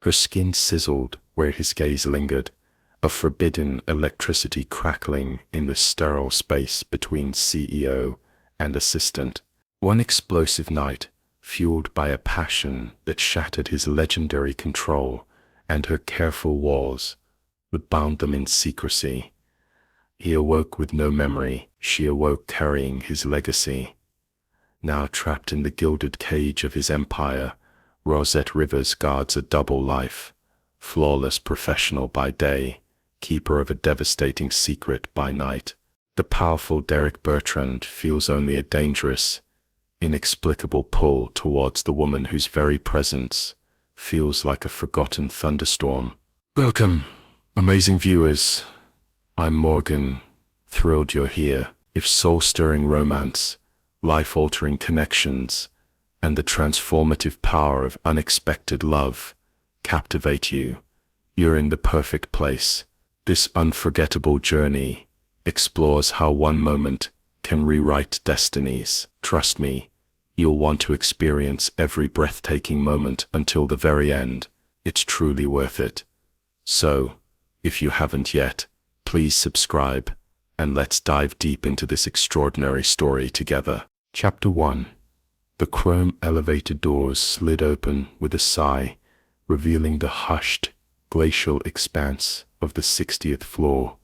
Her skin sizzled where his gaze lingered, a forbidden electricity crackling in the sterile space between CEO and assistant. One explosive night, fueled by a passion that shattered his legendary control and her careful walls, that bound them in secrecy. He awoke with no memory, she awoke carrying his legacy. Now trapped in the gilded cage of his empire, Rosette Rivers guards a double life, flawless professional by day, keeper of a devastating secret by night. The powerful Derek Bertrand feels only a dangerous, inexplicable pull towards the woman whose very presence feels like a forgotten thunderstorm. Welcome, amazing viewers. I'm Morgan, thrilled you're here. If soul-stirring romance, life-altering connections, and the transformative power of unexpected love captivate you, you're in the perfect place. This unforgettable journey explores how one moment can rewrite destinies. Trust me, you'll want to experience every breathtaking moment until the very end. It's truly worth it. So, if you haven't yet, please subscribe, and let's dive deep into this extraordinary story together. Chapter 1. The chrome elevator doors slid open with a sigh, revealing the hushed, glacial expanse of the 60th floor,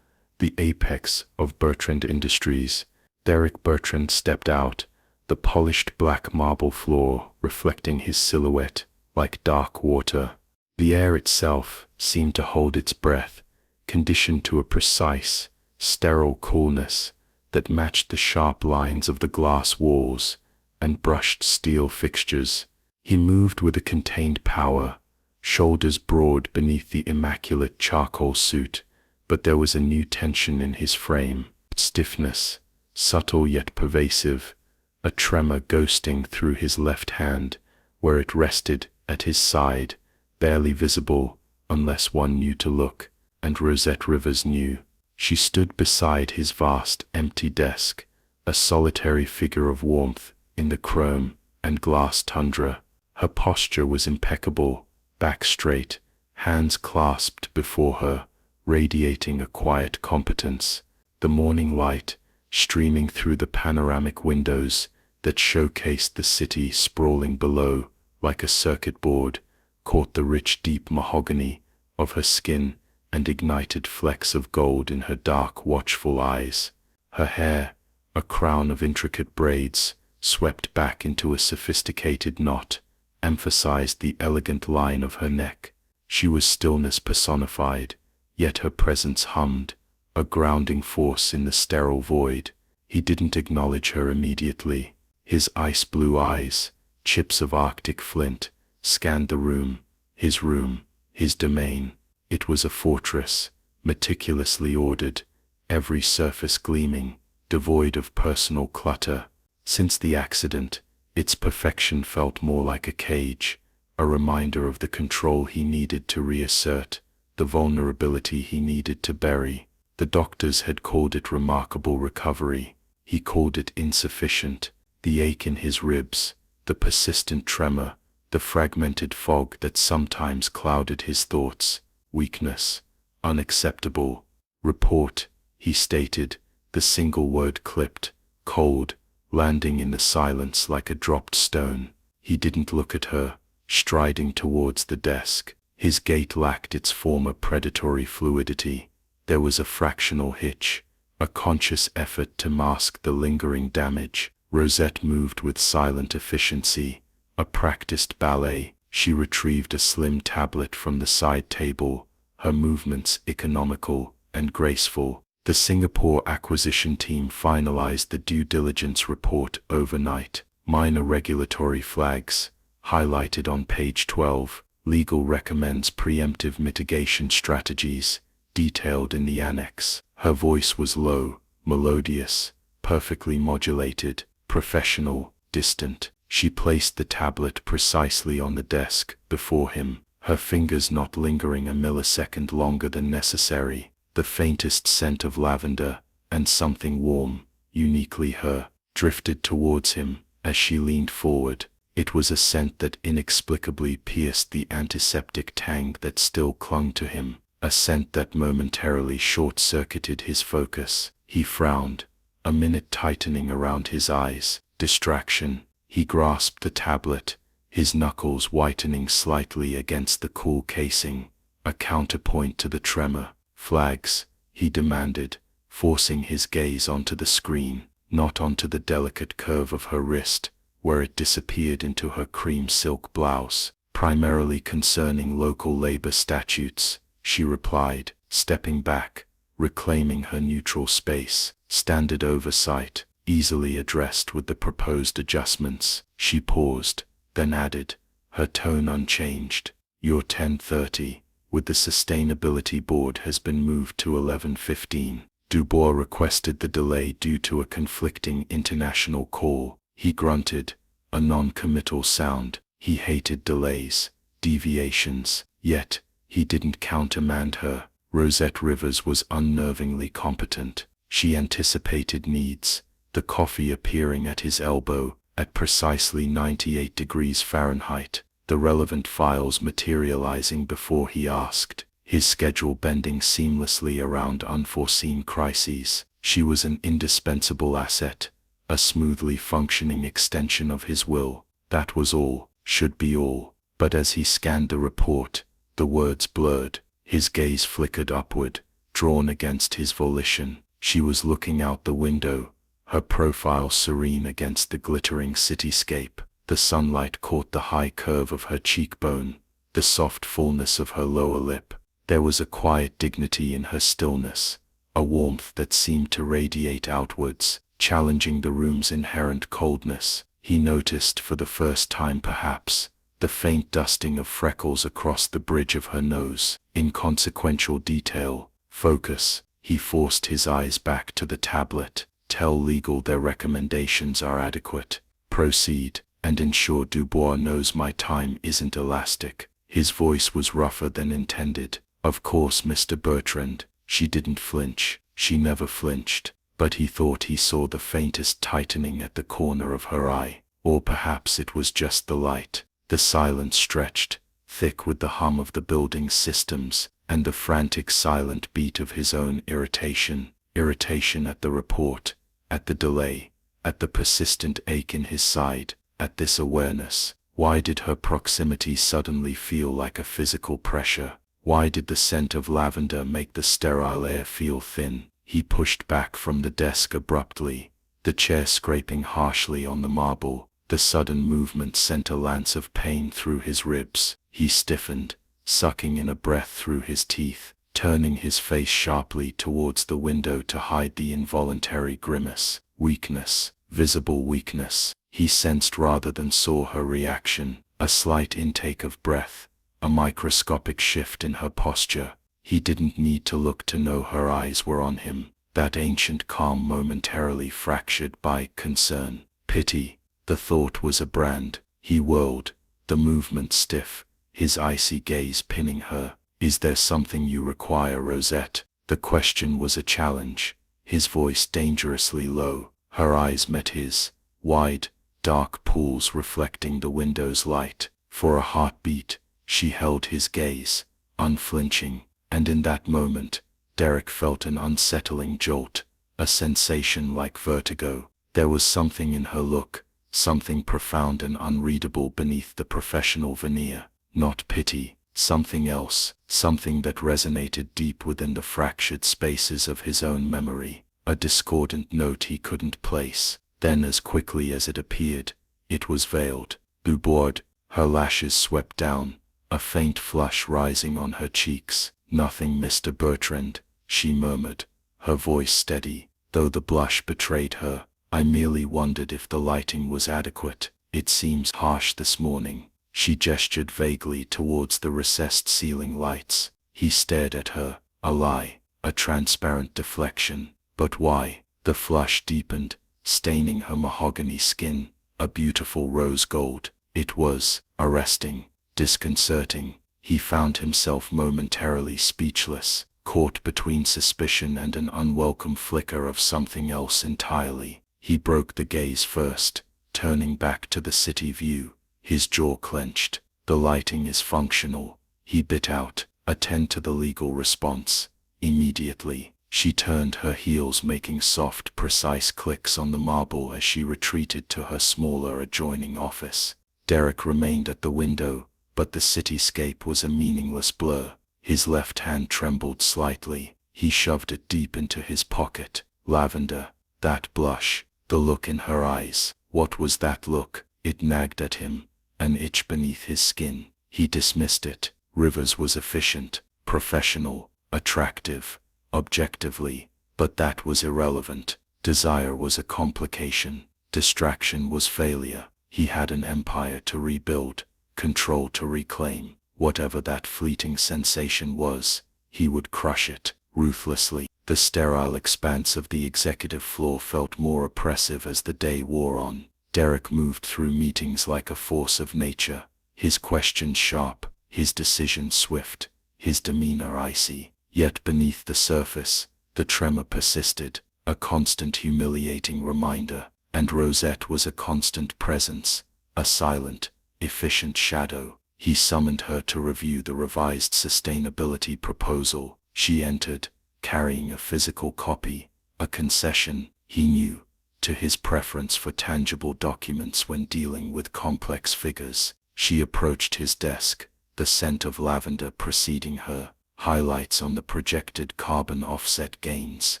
the apex of Bertrand Industries. Derek Bertrand stepped out, the polished black marble floor reflecting his silhouette like dark water. The air itself seemed to hold its breath, conditioned to a precise, sterile coolness that matched the sharp lines of the glass walls and brushed steel fixtures. He moved with a contained power, shoulders broad beneath the immaculate charcoal suit, but there was a new tension in his frame, stiffness, subtle yet pervasive, a tremor ghosting through his left hand, where it rested at his side, barely visible unless one knew to look, and Rosette Rivers knew. She stood beside his vast, empty desk, a solitary figure of warmth in the chrome and glass tundra. Her posture was impeccable, back straight, hands clasped before her, radiating a quiet competence. The morning light, streaming through the panoramic windows that showcased the city sprawling below like a circuit board, caught the rich deep mahogany of her skin and ignited flecks of gold in her dark watchful eyes. Her hair, a crown of intricate braids, swept back into a sophisticated knot, emphasized the elegant line of her neck. She was stillness personified, yet her presence hummed, a grounding force in the sterile void. He didn't acknowledge her immediately. His ice-blue eyes, chips of Arctic flint, scanned the room, his domain. It was a fortress, meticulously ordered, every surface gleaming, devoid of personal clutter. Since the accident, its perfection felt more like a cage, a reminder of the control he needed to reassert, the vulnerability he needed to bury. The doctors had called it remarkable recovery. He called it insufficient. The ache in his ribs, the persistent tremor, the fragmented fog that sometimes clouded his thoughts. Weakness. Unacceptable. Report, he stated, the single word clipped, cold, landing in the silence like a dropped stone. He didn't look at her, striding towards the desk. His gait lacked its former predatory fluidity. There was a fractional hitch, a conscious effort to mask the lingering damage. Rosette moved with silent efficiency, a practiced ballet. She retrieved a slim tablet from the side table, her movements economical and graceful. The Singapore acquisition team finalized the due diligence report overnight. Minor regulatory flags, highlighted on page 12. Legal recommends preemptive mitigation strategies, detailed in the annex. Her voice was low, melodious, perfectly modulated, professional, distant. She placed the tablet precisely on the desk before him, her fingers not lingering a millisecond longer than necessary. The faintest scent of lavender, and something warm, uniquely her, drifted towards him as she leaned forward. It was a scent that inexplicably pierced the antiseptic tang that still clung to him, a scent that momentarily short-circuited his focus. He frowned, a minute tightening around his eyes. Distraction. He grasped the tablet, his knuckles whitening slightly against the cool casing, a counterpoint to the tremor. Flags, he demanded, forcing his gaze onto the screen, not onto the delicate curve of her wrist, where it disappeared into her cream silk blouse. Primarily concerning local labor statutes, she replied, stepping back, reclaiming her neutral space. Standard oversight, easily addressed with the proposed adjustments. She paused, then added, her tone unchanged, your 10:30, with the sustainability board has been moved to 11:15. Dubois requested the delay due to a conflicting international call. He grunted, a non-committal sound. He hated delays, deviations, yet he didn't countermand her. Rosette Rivers was unnervingly competent. She anticipated needs, the coffee appearing at his elbow at precisely 98 degrees Fahrenheit, the relevant files materializing before he asked, his schedule bending seamlessly around unforeseen crises. She was an indispensable asset, a smoothly functioning extension of his will. That was all, should be all. But as he scanned the report, the words blurred, his gaze flickered upward, drawn against his volition. She was looking out the window, her profile serene against the glittering cityscape. The sunlight caught the high curve of her cheekbone, the soft fullness of her lower lip. There was a quiet dignity in her stillness, a warmth that seemed to radiate outwards, challenging the room's inherent coldness. He noticed for the first time perhaps, the faint dusting of freckles across the bridge of her nose. Inconsequential detail, focus. He forced his eyes back to the tablet. Tell legal their recommendations are adequate. Proceed, and ensure Dubois knows my time isn't elastic. His voice was rougher than intended. Of course, Mr. Bertrand. She didn't flinch. She never flinched. But he thought he saw the faintest tightening at the corner of her eye. Or perhaps it was just the light. The silence stretched, thick with the hum of the building's systems, and the frantic silent beat of his own irritation. Irritation at the report, at the delay, at the persistent ache in his side, at this awareness. Why did her proximity suddenly feel like a physical pressure? Why did the scent of lavender make the sterile air feel thin? He pushed back from the desk abruptly, the chair scraping harshly on the marble. The sudden movement sent a lance of pain through his ribs. He stiffened, sucking in a breath through his teeth, turning his face sharply towards the window to hide the involuntary grimace. Weakness, visible weakness. He sensed rather than saw her reaction, a slight intake of breath, a microscopic shift in her posture. He didn't need to look to know her eyes were on him, that ancient calm momentarily fractured by concern, pity. The thought was a brand. He whirled, the movement stiff, his icy gaze pinning her. Is there something you require, Rosette? The question was a challenge, his voice dangerously low. Her eyes met his, wide, dark pools reflecting the window's light. For a heartbeat, she held his gaze, unflinching, and in that moment, Derek felt an unsettling jolt, a sensation like vertigo. There was something in her look, something profound and unreadable beneath the professional veneer. Not pity, something else, something that resonated deep within the fractured spaces of his own memory, a discordant note he couldn't place. Then as quickly as it appeared, it was veiled. Dubois, her lashes swept down, a faint flush rising on her cheeks. Nothing, Mr. Bertrand, she murmured, her voice steady, though the blush betrayed her. I merely wondered if the lighting was adequate. It seems harsh this morning. She gestured vaguely towards the recessed ceiling lights. He stared at her, a lie, a transparent deflection. But why? The flush deepened, staining her mahogany skin, a beautiful rose gold. It was arresting, disconcerting. He found himself momentarily speechless, caught between suspicion and an unwelcome flicker of something else entirely. He broke the gaze first, turning back to the city view, His jaw clenched. The lighting is functional, he bit out. Attend to the legal response. Immediately. She turned her heels, making soft, precise clicks on the marble as she retreated to her smaller adjoining office. Derek remained at the window, but the cityscape was a meaningless blur. His left hand trembled slightly. He shoved it deep into his pocket. Lavender. That blush. The look in her eyes. What was that look? It nagged at him. An itch beneath his skin. He dismissed it. Rivers was efficient, professional, attractive, objectively, but that was irrelevant. Desire was a complication. Distraction was failure. He had an empire to rebuild, control to reclaim. Whatever that fleeting sensation was, he would crush it, ruthlessly. The sterile expanse of the executive floor felt more oppressive as the day wore on. Derek moved through meetings like a force of nature, his questions sharp, his decisions swift, his demeanor icy. Yet beneath the surface, the tremor persisted, a constant humiliating reminder, and Rosette was a constant presence, a silent, efficient shadow. He summoned her to review the revised sustainability proposal. She entered, carrying a physical copy, a concession, he knew, to his preference for tangible documents when dealing with complex figures. She approached his desk, the scent of lavender preceding her, highlights on the projected carbon offset gains,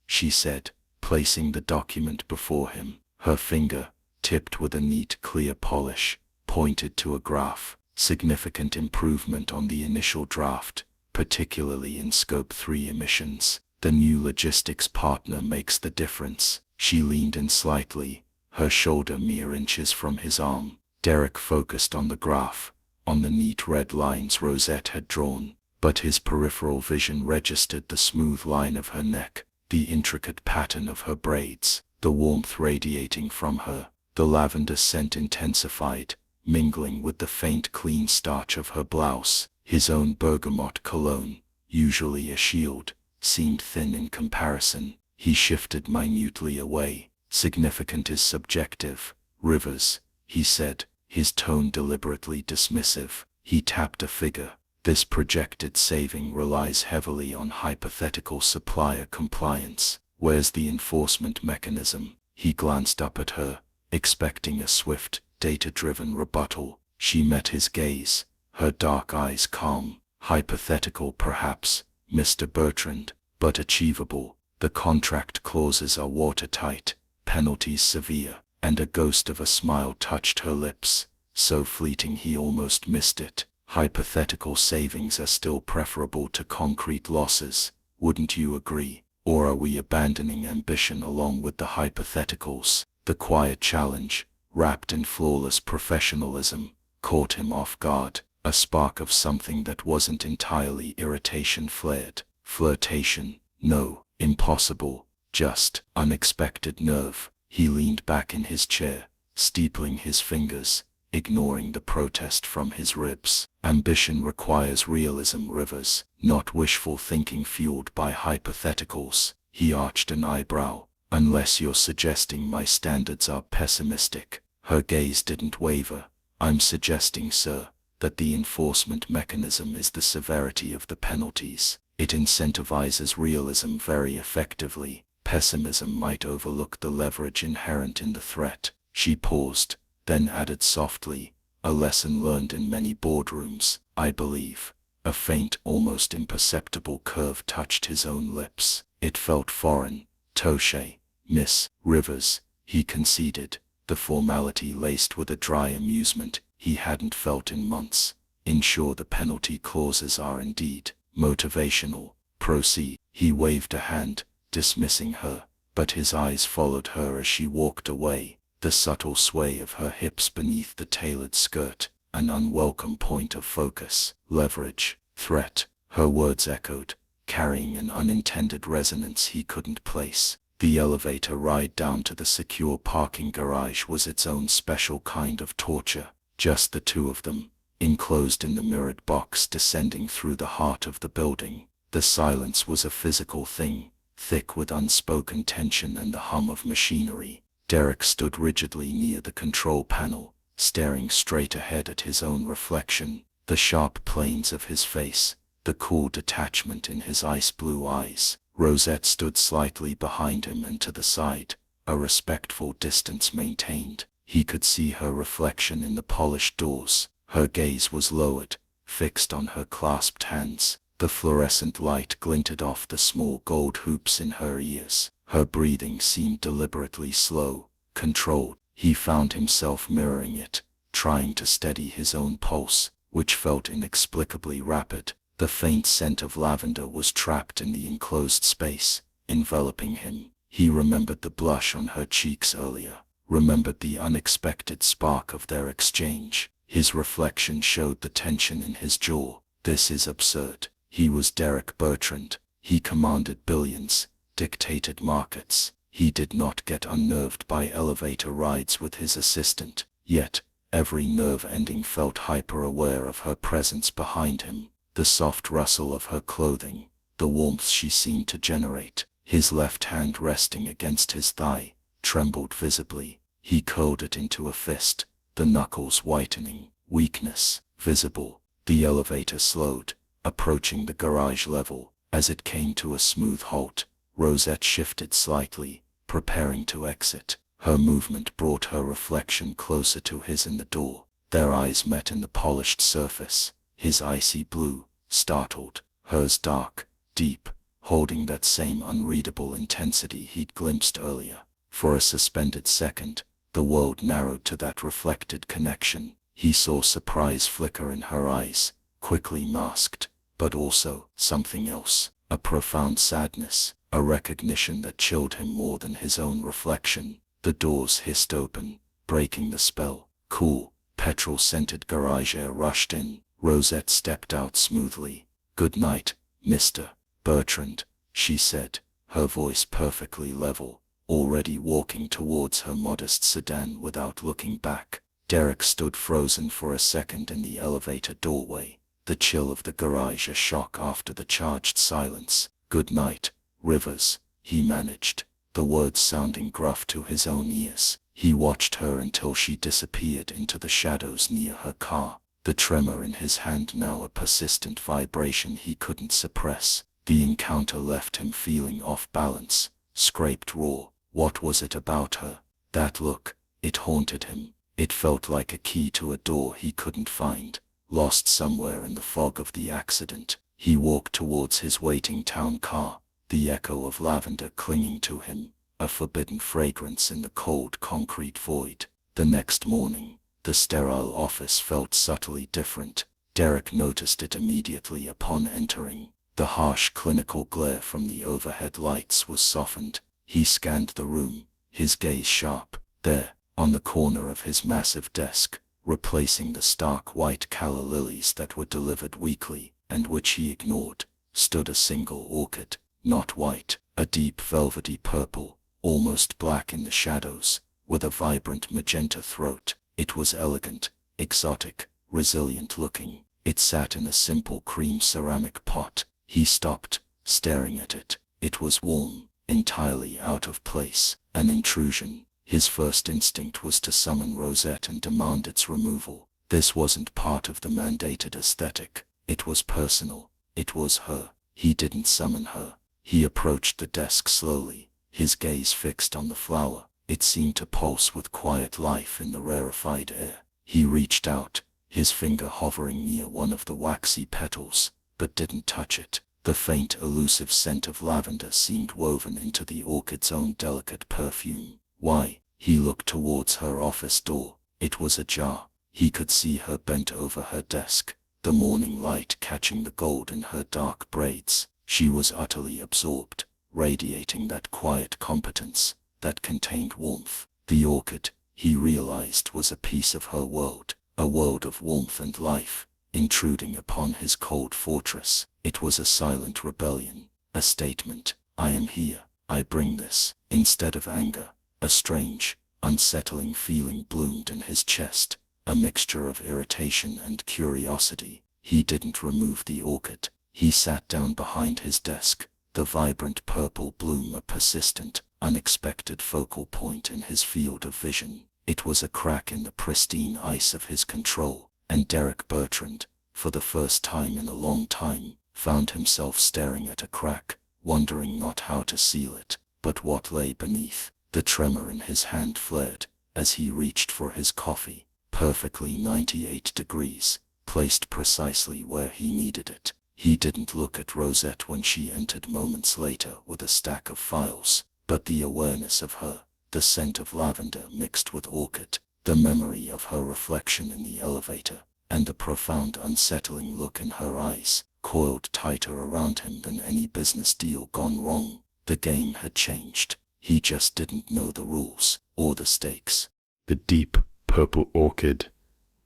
she said, placing the document before him. Her finger, tipped with a neat clear polish, pointed to a graph. Significant improvement on the initial draft, particularly in Scope 3 emissions. The new logistics partner makes the difference. She leaned in slightly, her shoulder mere inches from his arm. Derek focused on the graph, on the neat red lines Rosette had drawn, but his peripheral vision registered the smooth line of her neck, the intricate pattern of her braids, the warmth radiating from her. The lavender scent intensified, mingling with the faint clean starch of her blouse. His own bergamot cologne, usually a shield, seemed thin in comparison. He shifted minutely away. Significant is subjective, Rivers, he said, his tone deliberately dismissive. He tapped a figure. This projected saving relies heavily on hypothetical supplier compliance. Where's the enforcement mechanism? He glanced up at her, expecting a swift, data-driven rebuttal. She met his gaze, her dark eyes calm. Hypothetical perhaps, Mr. Bertrand, but achievable. The contract clauses are watertight, penalties severe, and a ghost of a smile touched her lips, so fleeting he almost missed it. Hypothetical savings are still preferable to concrete losses, wouldn't you agree? Or are we abandoning ambition along with the hypotheticals? The quiet challenge, wrapped in flawless professionalism, caught him off guard. A spark of something that wasn't entirely irritation flared. Flirtation? No. Impossible. Just unexpected nerve. He leaned back in his chair, steepling his fingers, ignoring the protest from his ribs. Ambition requires realism, Rivers, not wishful thinking fueled by hypotheticals. He arched an eyebrow. Unless you're suggesting my standards are pessimistic. Her gaze didn't waver. I'm suggesting, sir, that the enforcement mechanism is the severity of the penalties. It incentivizes realism very effectively. Pessimism might overlook the leverage inherent in the threat. She paused, then added softly, a lesson learned in many boardrooms, I believe. A faint, almost imperceptible curve touched his own lips. It felt foreign. Touché, Miss Rivers, he conceded, the formality laced with a dry amusement he hadn't felt in months. Ensure the penalty clauses are indeed motivational. Proceed. He waved a hand, dismissing her, but his eyes followed her as she walked away, the subtle sway of her hips beneath the tailored skirt, an unwelcome point of focus. Leverage, threat, her words echoed, carrying an unintended resonance he couldn't place. The elevator ride down to the secure parking garage was its own special kind of torture. Just the two of them, enclosed in the mirrored box descending through the heart of the building. The silence was a physical thing, thick with unspoken tension and the hum of machinery. Derek stood rigidly near the control panel, staring straight ahead at his own reflection, the sharp planes of his face, the cool detachment in his ice-blue eyes. Rosette stood slightly behind him and to the side, a respectful distance maintained. He could see her reflection in the polished doors. Her gaze was lowered, fixed on her clasped hands. The fluorescent light glinted off the small gold hoops in her ears. Her breathing seemed deliberately slow, controlled. He found himself mirroring it, trying to steady his own pulse, which felt inexplicably rapid. The faint scent of lavender was trapped in the enclosed space, enveloping him. He remembered the blush on her cheeks earlier, remembered the unexpected spark of their exchange. His reflection showed the tension in his jaw. This is absurd. He was Derek Bertrand. He commanded billions, dictated markets. He did not get unnerved by elevator rides with his assistant. Yet, every nerve ending felt hyper-aware of her presence behind him. The soft rustle of her clothing, the warmth she seemed to generate. His left hand resting against his thigh, trembled visibly. He curled it into a fist, the knuckles whitening, weakness visible. The elevator slowed, approaching the garage level. As it came to a smooth halt, Rosette shifted slightly, preparing to exit. Her movement brought her reflection closer to his in the door. Their eyes met in the polished surface, his icy blue, startled, hers dark, deep, holding that same unreadable intensity he'd glimpsed earlier. For a suspended second, the world narrowed to that reflected connection. He saw surprise flicker in her eyes, quickly masked, but also something else, a profound sadness, a recognition that chilled him more than his own reflection. The doors hissed open, breaking the spell. Cool, petrol-scented garage air rushed in. Rosette stepped out smoothly. "Good night, Mr. Bertrand," she said, her voice perfectly level, already walking towards her modest sedan without looking back. Derek stood frozen for a second in the elevator doorway, the chill of the garage a shock after the charged silence. "Good night, Rivers," he managed, the words sounding gruff to his own ears. He watched her until she disappeared into the shadows near her car, the tremor in his hand now a persistent vibration he couldn't suppress. The encounter left him feeling off balance, scraped raw. What was it about her? That look, it haunted him. It felt like a key to a door he couldn't find, lost somewhere in the fog of the accident. He walked towards his waiting town car, the echo of lavender clinging to him, a forbidden fragrance in the cold concrete void. The next morning, the sterile office felt subtly different. Derek noticed it immediately upon entering. The harsh clinical glare from the overhead lights was softened. He scanned the room, his gaze sharp. There, on the corner of his massive desk, replacing the stark white calla lilies that were delivered weekly, and which he ignored, stood a single orchid, not white, a deep velvety purple, almost black in the shadows, with a vibrant magenta throat. It was elegant, exotic, resilient looking. It sat in a simple cream ceramic pot. He stopped, staring at it. It was warm, entirely out of place, an intrusion. His first instinct was to summon Rosette and demand its removal. This wasn't part of the mandated aesthetic. It was personal. It was her. He didn't summon her. He approached the desk slowly, his gaze fixed on the flower. It seemed to pulse with quiet life in the rarefied air. He reached out, his finger hovering near one of the waxy petals, but didn't touch it. The faint, elusive scent of lavender seemed woven into the orchid's own delicate perfume. "Why?" He looked towards her office door. It was ajar. He could see her bent over her desk, the morning light catching the gold in her dark braids. She was utterly absorbed, radiating that quiet competence, that contained warmth. The orchid, he realized, was a piece of her world, a world of warmth and life, intruding upon his cold fortress. It was a silent rebellion, a statement. "I am here, I bring this." Instead of anger, a strange, unsettling feeling bloomed in his chest, a mixture of irritation and curiosity. He didn't remove the orchid. He sat down behind his desk, the vibrant purple bloom a persistent, unexpected focal point in his field of vision. It was a crack in the pristine ice of his control, and Derek Bertrand, for the first time in a long time, found himself staring at a crack, wondering not how to seal it, but what lay beneath. The tremor in his hand flared as he reached for his coffee, perfectly 98 degrees, placed precisely where he needed it. He didn't look at Rosette when she entered moments later with a stack of files, but the awareness of her, the scent of lavender mixed with orchid, the memory of her reflection in the elevator, and the profound unsettling look in her eyes, coiled tighter around him than any business deal gone wrong. The game had changed. He just didn't know the rules, or the stakes. The deep purple orchid,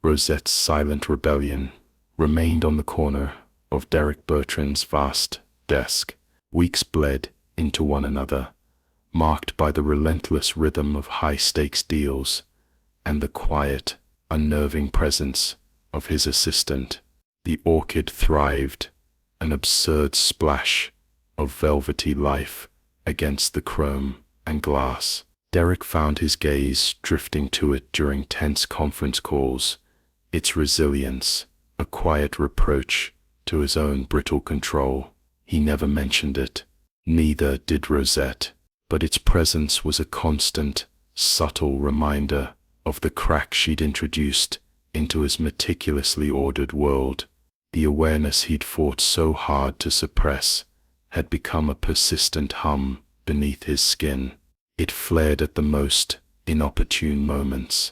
Rosette's silent rebellion, remained on the corner of Derek Bertrand's vast desk. Weeks bled into one another, marked by the relentless rhythm of high-stakes deals and the quiet, unnerving presence of his assistant. The orchid thrived, an absurd splash of velvety life against the chrome and glass. Derek found his gaze drifting to it during tense conference calls, its resilience a quiet reproach to his own brittle control. He never mentioned it, neither did Rosette, but its presence was a constant, subtle reminder of the crack she'd introduced into his meticulously ordered world. The awareness he'd fought so hard to suppress had become a persistent hum beneath his skin. It flared at the most inopportune moments.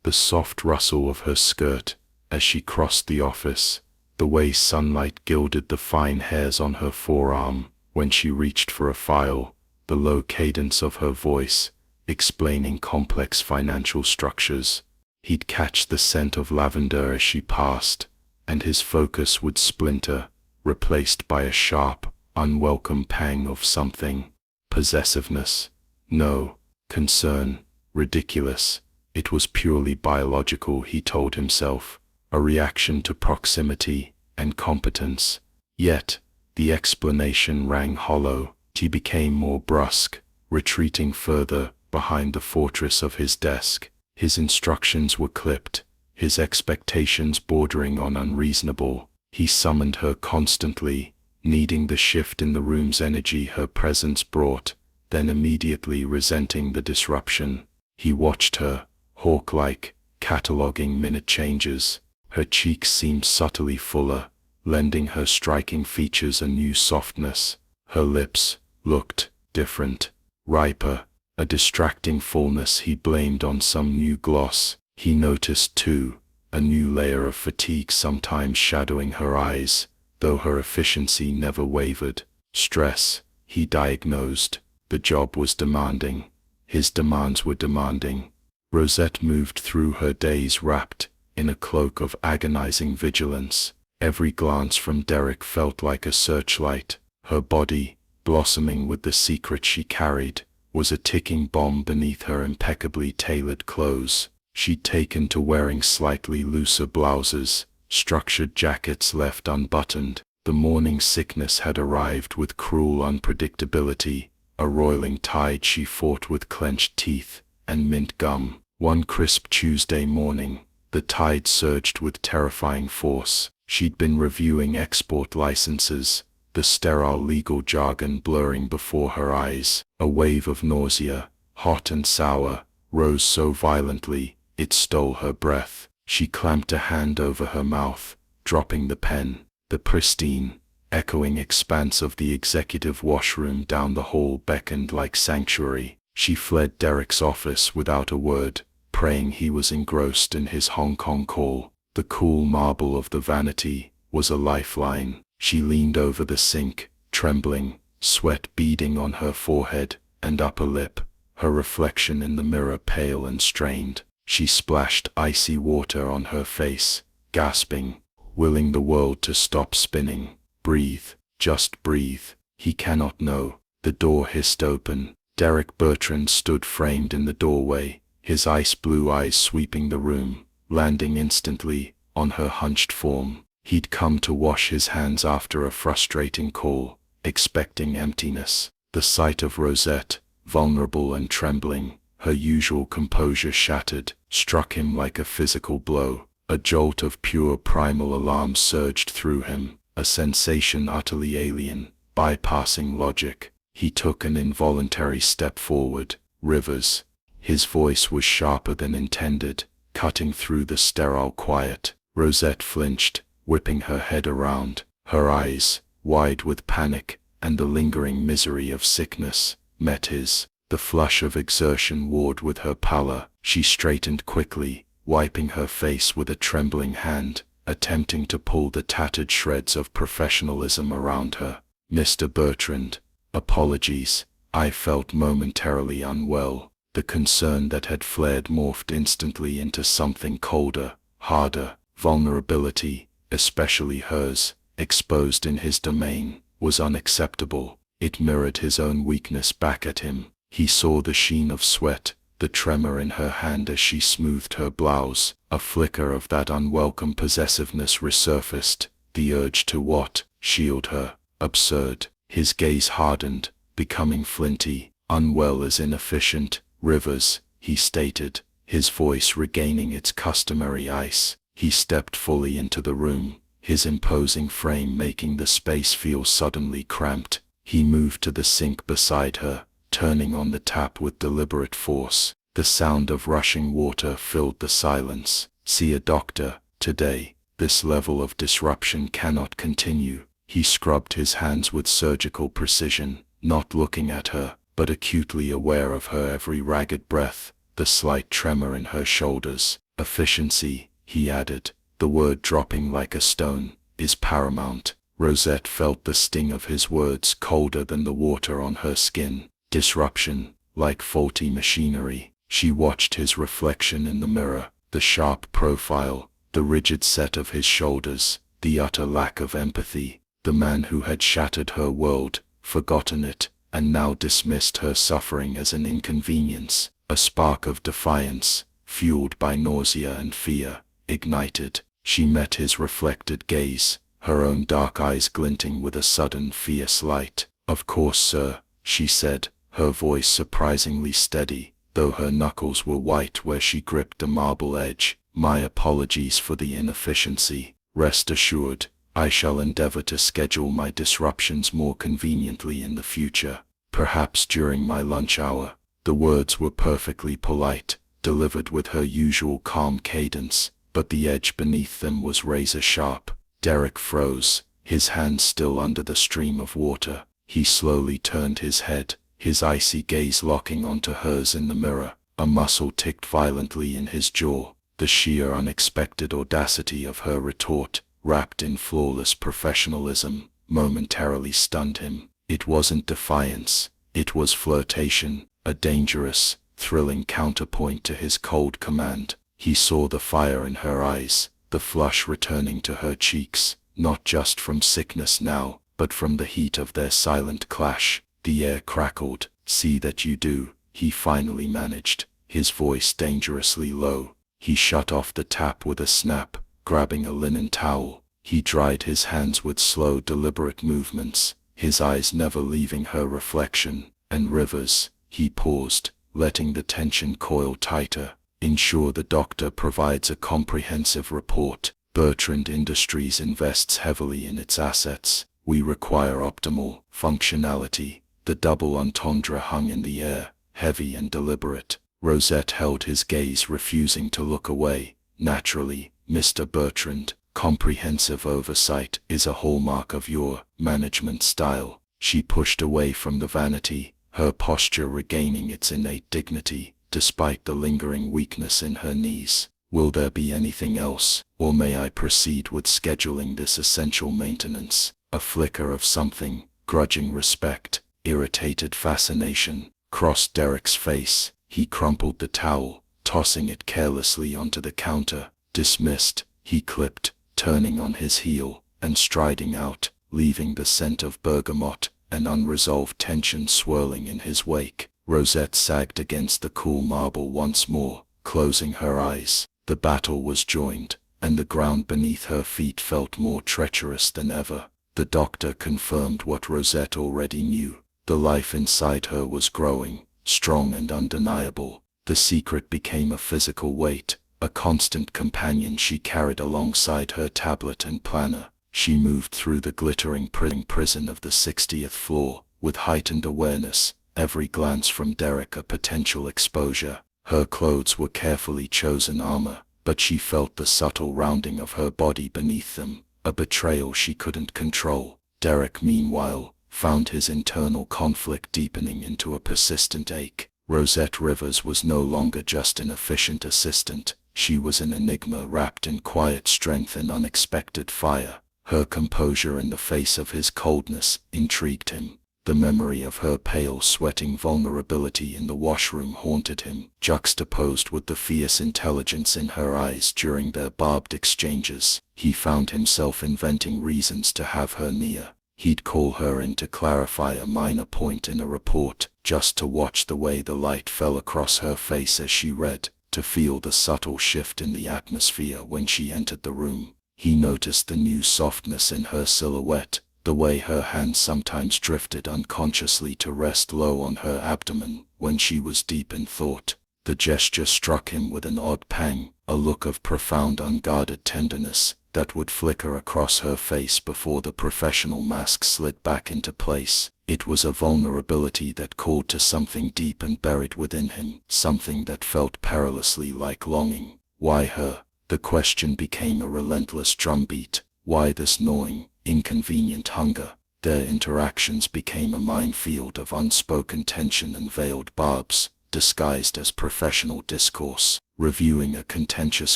The soft rustle of her skirt as she crossed the office, the way sunlight gilded the fine hairs on her forearm when she reached for a file, the low cadence of her voice explaining complex financial structures. He'd catch the scent of lavender as she passed, and his focus would splinter, replaced by a sharp, unwelcome pang of something. Possessiveness. No. Concern. Ridiculous. It was purely biological, he told himself, a reaction to proximity and competence. Yet, the explanation rang hollow. She became more brusque, retreating further behind the fortress of his desk. His instructions were clipped, his expectations bordering on unreasonable. He summoned her constantly, needing the shift in the room's energy her presence brought, then immediately resenting the disruption. He watched her, hawk-like, cataloging minute changes. Her cheeks seemed subtly fuller, lending her striking features a new softness. Her lips looked different, riper, a distracting fullness he blamed on some new gloss. He noticed, too, a new layer of fatigue sometimes shadowing her eyes, though her efficiency never wavered. Stress, he diagnosed. The job was demanding. His demands were demanding. Rosette moved through her days wrapped in a cloak of agonizing vigilance. Every glance from Derek felt like a searchlight. Her body, blossoming with the secret she carried, was a ticking bomb beneath her impeccably tailored clothes. She'd taken to wearing slightly looser blouses, structured jackets left unbuttoned. The morning sickness had arrived with cruel unpredictability, a roiling tide she fought with clenched teeth and mint gum. One crisp Tuesday morning, the tide surged with terrifying force. She'd been reviewing export licenses, the sterile legal jargon blurring before her eyes. A wave of nausea, hot and sour, rose so violently, it stole her breath. She clamped a hand over her mouth, dropping the pen. The pristine, echoing expanse of the executive washroom down the hall beckoned like sanctuary. She fled Derek's office without a word, praying he was engrossed in his Hong Kong call. The cool marble of the vanity was a lifeline. She leaned over the sink, trembling, sweat beading on her forehead and upper lip, her reflection in the mirror pale and strained. She splashed icy water on her face, gasping, willing the world to stop spinning. Breathe, just breathe. He cannot know. The door hissed open. Derek Bertrand stood framed in the doorway, his ice-blue eyes sweeping the room, landing instantly on her hunched form. He'd come to wash his hands after a frustrating call, expecting emptiness. The sight of Rosette, vulnerable and trembling, Her usual composure shattered, struck him like a physical blow. A jolt of pure primal alarm surged through him, a sensation utterly alien, bypassing logic. He took an involuntary step forward. Rivers. His voice was sharper than intended, cutting through the sterile quiet. Rosette flinched, whipping her head around. Her eyes, wide with panic and the lingering misery of sickness, met his. The flush of exertion warred with her pallor. She straightened quickly, wiping her face with a trembling hand, attempting to pull the tattered shreds of professionalism around her. "Mr. Bertrand, apologies. I felt momentarily unwell." The concern that had flared morphed instantly into something colder, harder. Vulnerability, especially hers, exposed in his domain, was unacceptable. It mirrored his own weakness back at him. He saw the sheen of sweat, the tremor in her hand as she smoothed her blouse. A flicker of that unwelcome possessiveness resurfaced. The urge to what? Shield her. Absurd. His gaze hardened, becoming flinty. "Unwell as inefficient, Rivers," he stated, his voice regaining its customary ice. He stepped fully into the room, his imposing frame making the space feel suddenly cramped. He moved to the sink beside her, turning on the tap with deliberate force. The sound of rushing water filled the silence. "See a doctor today. This level of disruption cannot continue." He scrubbed his hands with surgical precision, not looking at her, but acutely aware of her every ragged breath, the slight tremor in her shoulders. "Efficiency," he added, the word dropping like a stone, "is paramount." Rosette felt the sting of his words colder than the water on her skin. Disruption, like faulty machinery. She watched his reflection in the mirror, the sharp profile, the rigid set of his shoulders, the utter lack of empathy. The man who had shattered her world, forgotten it, and now dismissed her suffering as an inconvenience. A spark of defiance, fueled by nausea and fear, ignited. She met his reflected gaze, her own dark eyes glinting with a sudden fierce light. "Of course, sir," she said, her voice surprisingly steady, though her knuckles were white where she gripped the marble edge. "My apologies for the inefficiency. Rest assured, I shall endeavor to schedule my disruptions more conveniently in the future, perhaps during my lunch hour." The words were perfectly polite, delivered with her usual calm cadence, but the edge beneath them was razor sharp. Derek froze, his hand still under the stream of water. He slowly turned his head, his icy gaze locking onto hers in the mirror. A muscle ticked violently in his jaw. The sheer unexpected audacity of her retort, wrapped in flawless professionalism, momentarily stunned him. It wasn't defiance, it was flirtation, a dangerous, thrilling counterpoint to his cold command. He saw the fire in her eyes, the flush returning to her cheeks, not just from sickness now, but from the heat of their silent clash. The air crackled. "See that you do," he finally managed, his voice dangerously low. He shut off the tap with a snap, grabbing a linen towel. He dried his hands with slow, deliberate movements, his eyes never leaving her reflection. "And Rivers," he paused, letting the tension coil tighter, "ensure the doctor provides a comprehensive report. Bertrand Industries invests heavily in its assets. We require optimal functionality." The double entendre hung in the air, heavy and deliberate. Rosette held his gaze, refusing to look away. "Naturally, Mr. Bertrand, comprehensive oversight is a hallmark of your management style." She pushed away from the vanity, her posture regaining its innate dignity, despite the lingering weakness in her knees. "Will there be anything else, or may I proceed with scheduling this essential maintenance?" A flicker of something, grudging respect, irritated fascination, crossed Derek's face. He crumpled the towel, tossing it carelessly onto the counter. "Dismissed," he clipped, turning on his heel, and striding out, leaving the scent of bergamot and unresolved tension swirling in his wake. Rosette sagged against the cool marble once more, closing her eyes. The battle was joined, and the ground beneath her feet felt more treacherous than ever. The doctor confirmed what Rosette already knew. The life inside her was growing, strong and undeniable. The secret became a physical weight, a constant companion she carried alongside her tablet and planner. She moved through the glittering prison of the 60th floor, with heightened awareness, every glance from Derek a potential exposure. Her clothes were carefully chosen armor, but she felt the subtle rounding of her body beneath them, a betrayal she couldn't control. Derek, meanwhile, found his internal conflict deepening into a persistent ache. Rosette Rivers was no longer just an efficient assistant, she was an enigma wrapped in quiet strength and unexpected fire. Her composure in the face of his coldness intrigued him. The memory of her pale, sweating vulnerability in the washroom haunted him, juxtaposed with the fierce intelligence in her eyes during their barbed exchanges. He found himself inventing reasons to have her near. He'd call her in to clarify a minor point in a report, just to watch the way the light fell across her face as she read, to feel the subtle shift in the atmosphere when she entered the room. He noticed the new softness in her silhouette, the way her hands sometimes drifted unconsciously to rest low on her abdomen when she was deep in thought. The gesture struck him with an odd pang, a look of profound unguarded tenderness that would flicker across her face before the professional mask slid back into place. It was a vulnerability that called to something deep and buried within him, something that felt perilously like longing. Why her? The question became a relentless drumbeat. Why this gnawing, inconvenient hunger? Their interactions became a minefield of unspoken tension and veiled barbs, disguised as professional discourse. Reviewing a contentious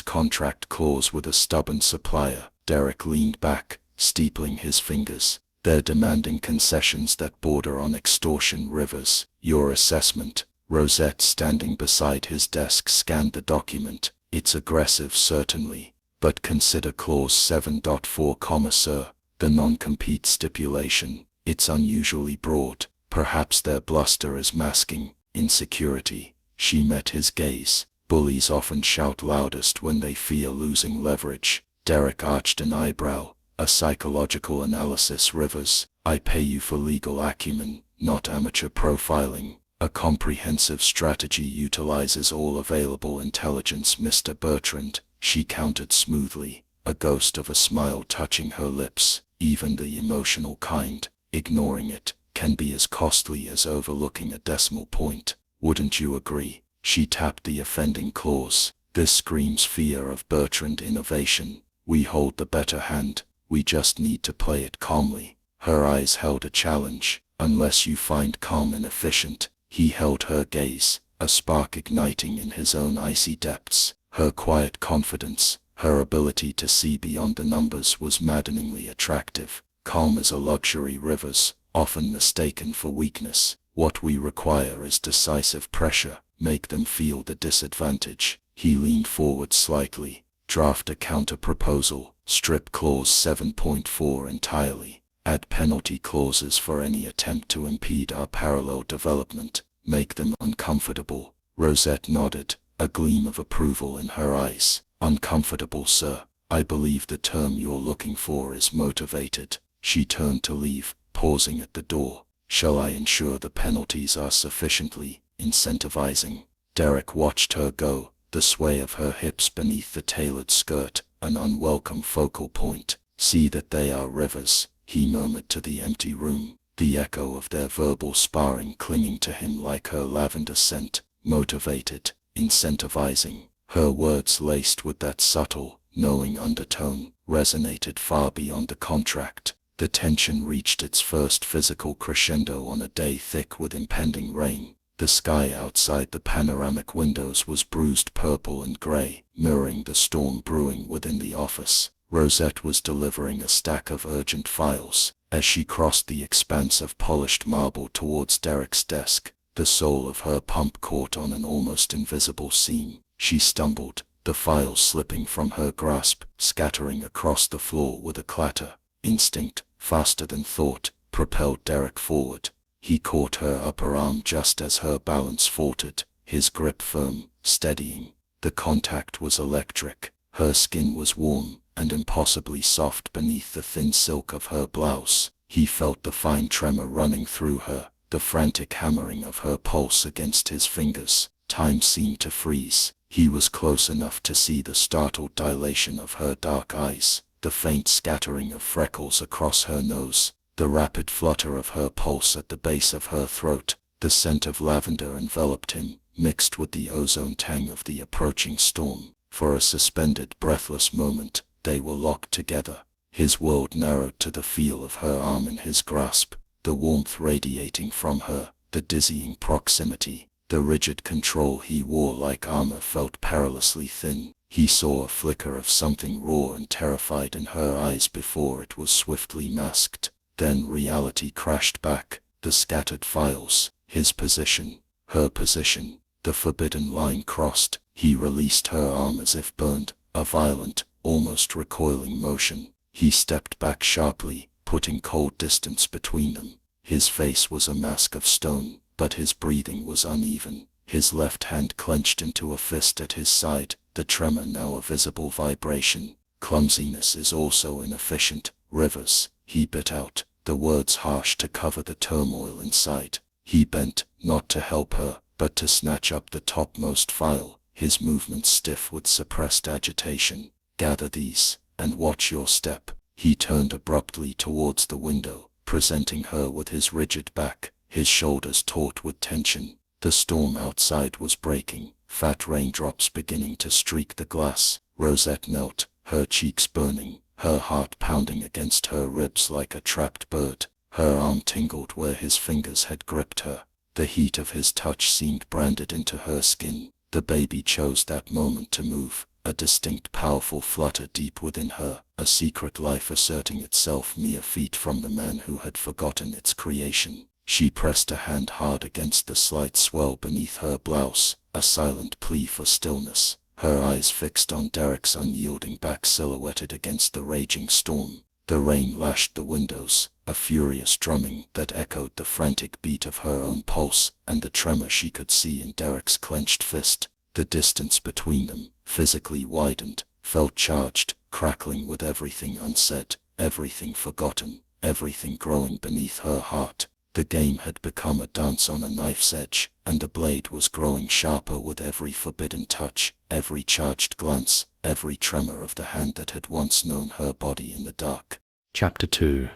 contract clause with a stubborn supplier, Derek leaned back, steepling his fingers. They're demanding concessions that border on extortion. Rivers, your assessment. Rosette, standing beside his desk, scanned the document. It's aggressive, certainly, but consider clause 7.4, sir, the non-compete stipulation. It's unusually broad. Perhaps their bluster is masking insecurity. She met his gaze. Bullies often shout loudest when they fear losing leverage. Derek arched an eyebrow. A psychological analysis. Rivers, I pay you for legal acumen, not amateur profiling. A comprehensive strategy utilizes all available intelligence, Mr. Bertrand, she countered smoothly, a ghost of a smile touching her lips. Even the emotional kind, ignoring it, can be as costly as overlooking a decimal point. Wouldn't you agree? She tapped the offending clause. This screams fear of Bertrand innovation. We hold the better hand, we just need to play it calmly. Her eyes held a challenge. Unless you find calm inefficient. He held her gaze, a spark igniting in his own icy depths. Her quiet confidence, her ability to see beyond the numbers was maddeningly attractive. Calm is a luxury, Rivers, often mistaken for weakness. What we require is decisive pressure. Make them feel the disadvantage. He leaned forward slightly. Draft a counter-proposal. Strip clause 7.4 entirely. Add penalty clauses for any attempt to impede our parallel development. Make them uncomfortable. Rosette nodded, a gleam of approval in her eyes. Uncomfortable, sir. I believe the term you're looking for is motivated. She turned to leave, pausing at the door. Shall I ensure the penalties are sufficiently incentivizing? Derek watched her go, the sway of her hips beneath the tailored skirt, an unwelcome focal point. See that they are, Rivers, he murmured to the empty room, the echo of their verbal sparring clinging to him like her lavender scent. Motivated, incentivizing. Her words, laced with that subtle, knowing undertone, resonated far beyond the contract. The tension reached its first physical crescendo on a day thick with impending rain. The sky outside the panoramic windows was bruised purple and gray, mirroring the storm brewing within the office. Rosette was delivering a stack of urgent files. As she crossed the expanse of polished marble towards Derek's desk, the sole of her pump caught on an almost invisible seam. She stumbled, the files slipping from her grasp, scattering across the floor with a clatter. Instinct, faster than thought, propelled Derek forward. He caught her upper arm just as her balance faltered, his grip firm, steadying. The contact was electric. Her skin was warm and impossibly soft beneath the thin silk of her blouse. He felt the fine tremor running through her, the frantic hammering of her pulse against his fingers. Time seemed to freeze. He was close enough to see the startled dilation of her dark eyes, the faint scattering of freckles across her nose, the rapid flutter of her pulse at the base of her throat. The scent of lavender enveloped him, mixed with the ozone tang of the approaching storm. For a suspended, breathless moment, they were locked together. His world narrowed to the feel of her arm in his grasp, the warmth radiating from her, the dizzying proximity, the rigid control he wore like armor felt perilously thin. He saw a flicker of something raw and terrified in her eyes before it was swiftly masked. Then reality crashed back, the scattered files, his position, her position, the forbidden line crossed. He released her arm as if burned, a violent, almost recoiling motion. He stepped back sharply, putting cold distance between them. His face was a mask of stone, but his breathing was uneven. His left hand clenched into a fist at his side, the tremor now a visible vibration. Clumsiness is also inefficient, Rivers, he bit out, the words harsh to cover the turmoil inside. He bent, not to help her, but to snatch up the topmost file, his movements stiff with suppressed agitation. Gather these, and watch your step. He turned abruptly towards the window, presenting her with his rigid back, his shoulders taut with tension. The storm outside was breaking, fat raindrops beginning to streak the glass. Rosette knelt, her cheeks burning, her heart pounding against her ribs like a trapped bird. Her arm tingled where his fingers had gripped her. The heat of his touch seemed branded into her skin. The baby chose that moment to move, a distinct powerful flutter deep within her, a secret life asserting itself mere feet from the man who had forgotten its creation. She pressed a hand hard against the slight swell beneath her blouse, a silent plea for stillness, her eyes fixed on Derek's unyielding back silhouetted against the raging storm. The rain lashed the windows, a furious drumming that echoed the frantic beat of her own pulse and the tremor she could see in Derek's clenched fist. The distance between them, physically widened, felt charged, crackling with everything unsaid, everything forgotten, everything growing beneath her heart. The game had become a dance on a knife's edge, and the blade was growing sharper with every forbidden touch, every charged glance, every tremor of the hand that had once known her body in the dark. Chapter 2.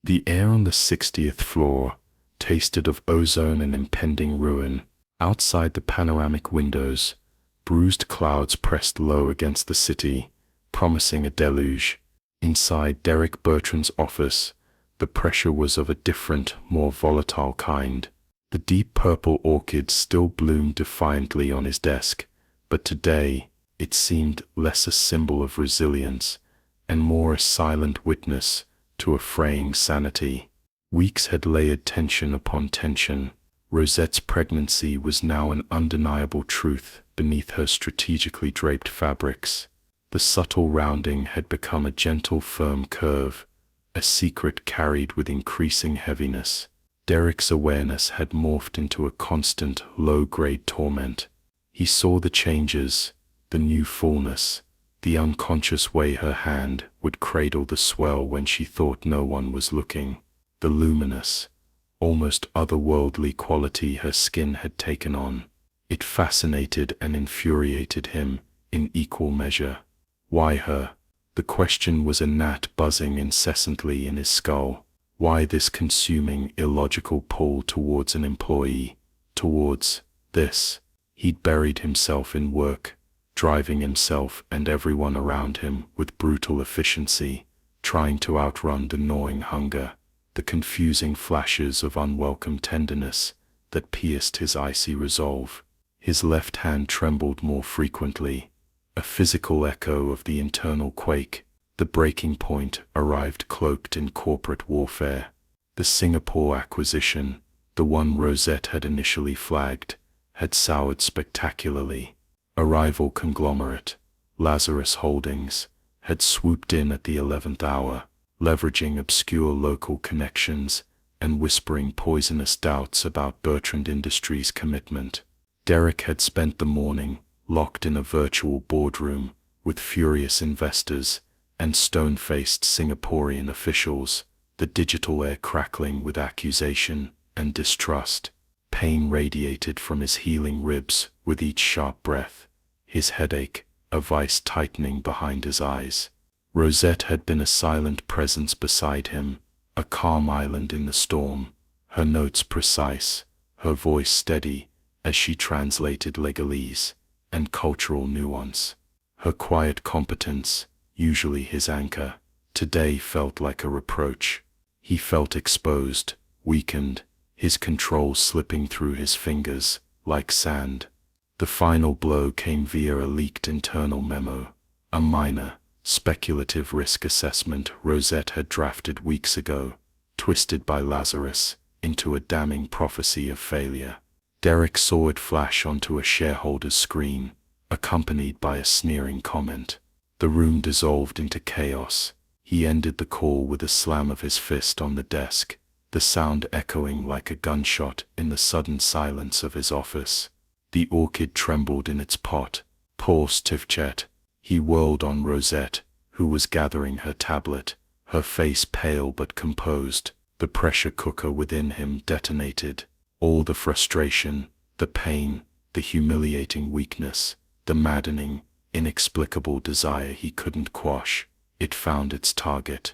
The air on the 60th floor tasted of ozone and impending ruin. Outside the panoramic windows, bruised clouds pressed low against the city, promising a deluge. Inside Derek Bertrand's office, the pressure was of a different, more volatile kind. The deep purple orchid still bloomed defiantly on his desk, but today it seemed less a symbol of resilience and more a silent witness to a fraying sanity. Weeks had layered tension upon tension. Rosette's pregnancy was now an undeniable truth beneath her strategically draped fabrics. The subtle rounding had become a gentle, firm curve, a secret carried with increasing heaviness. Derek's awareness had morphed into a constant, low-grade torment. He saw the changes, the new fullness, the unconscious way her hand would cradle the swell when she thought no one was looking, the luminous, almost otherworldly quality her skin had taken on. It fascinated and infuriated him in equal measure. Why her? The question was a gnat buzzing incessantly in his skull. Why this consuming, illogical pull towards an employee, towards this? He'd buried himself in work, driving himself and everyone around him with brutal efficiency, trying to outrun the gnawing hunger, the confusing flashes of unwelcome tenderness that pierced his icy resolve. His left hand trembled more frequently, a physical echo of the internal quake. The breaking point arrived cloaked in corporate warfare. The Singapore acquisition, the one Rosette had initially flagged, had soured spectacularly. A rival conglomerate, Lazarus Holdings, had swooped in at the 11th hour, leveraging obscure local connections and whispering poisonous doubts about Bertrand Industries' commitment. Derek had spent the morning locked in a virtual boardroom with furious investors and stone-faced Singaporean officials, the digital air crackling with accusation and distrust. Pain radiated from his healing ribs with each sharp breath. His headache, a vice tightening behind his eyes. Rosette had been a silent presence beside him, a calm island in the storm, her notes precise, her voice steady as she translated legalese and cultural nuance. Her quiet competence, usually his anchor, today felt like a reproach. He felt exposed, weakened, his control slipping through his fingers like sand. The final blow came via a leaked internal memo, a minor, speculative risk assessment Rosette had drafted weeks ago, twisted by Lazarus into a damning prophecy of failure. Derek saw it flash onto a shareholder's screen, accompanied by a sneering comment. The room dissolved into chaos. He ended the call with a slam of his fist on the desk, the sound echoing like a gunshot in the sudden silence of his office. The orchid trembled in its pot. Poor Stivchet. He whirled on Rosette, who was gathering her tablet, her face pale but composed. The pressure cooker within him detonated. All the frustration, the pain, the humiliating weakness, the maddening, inexplicable desire he couldn't quash. It found its target.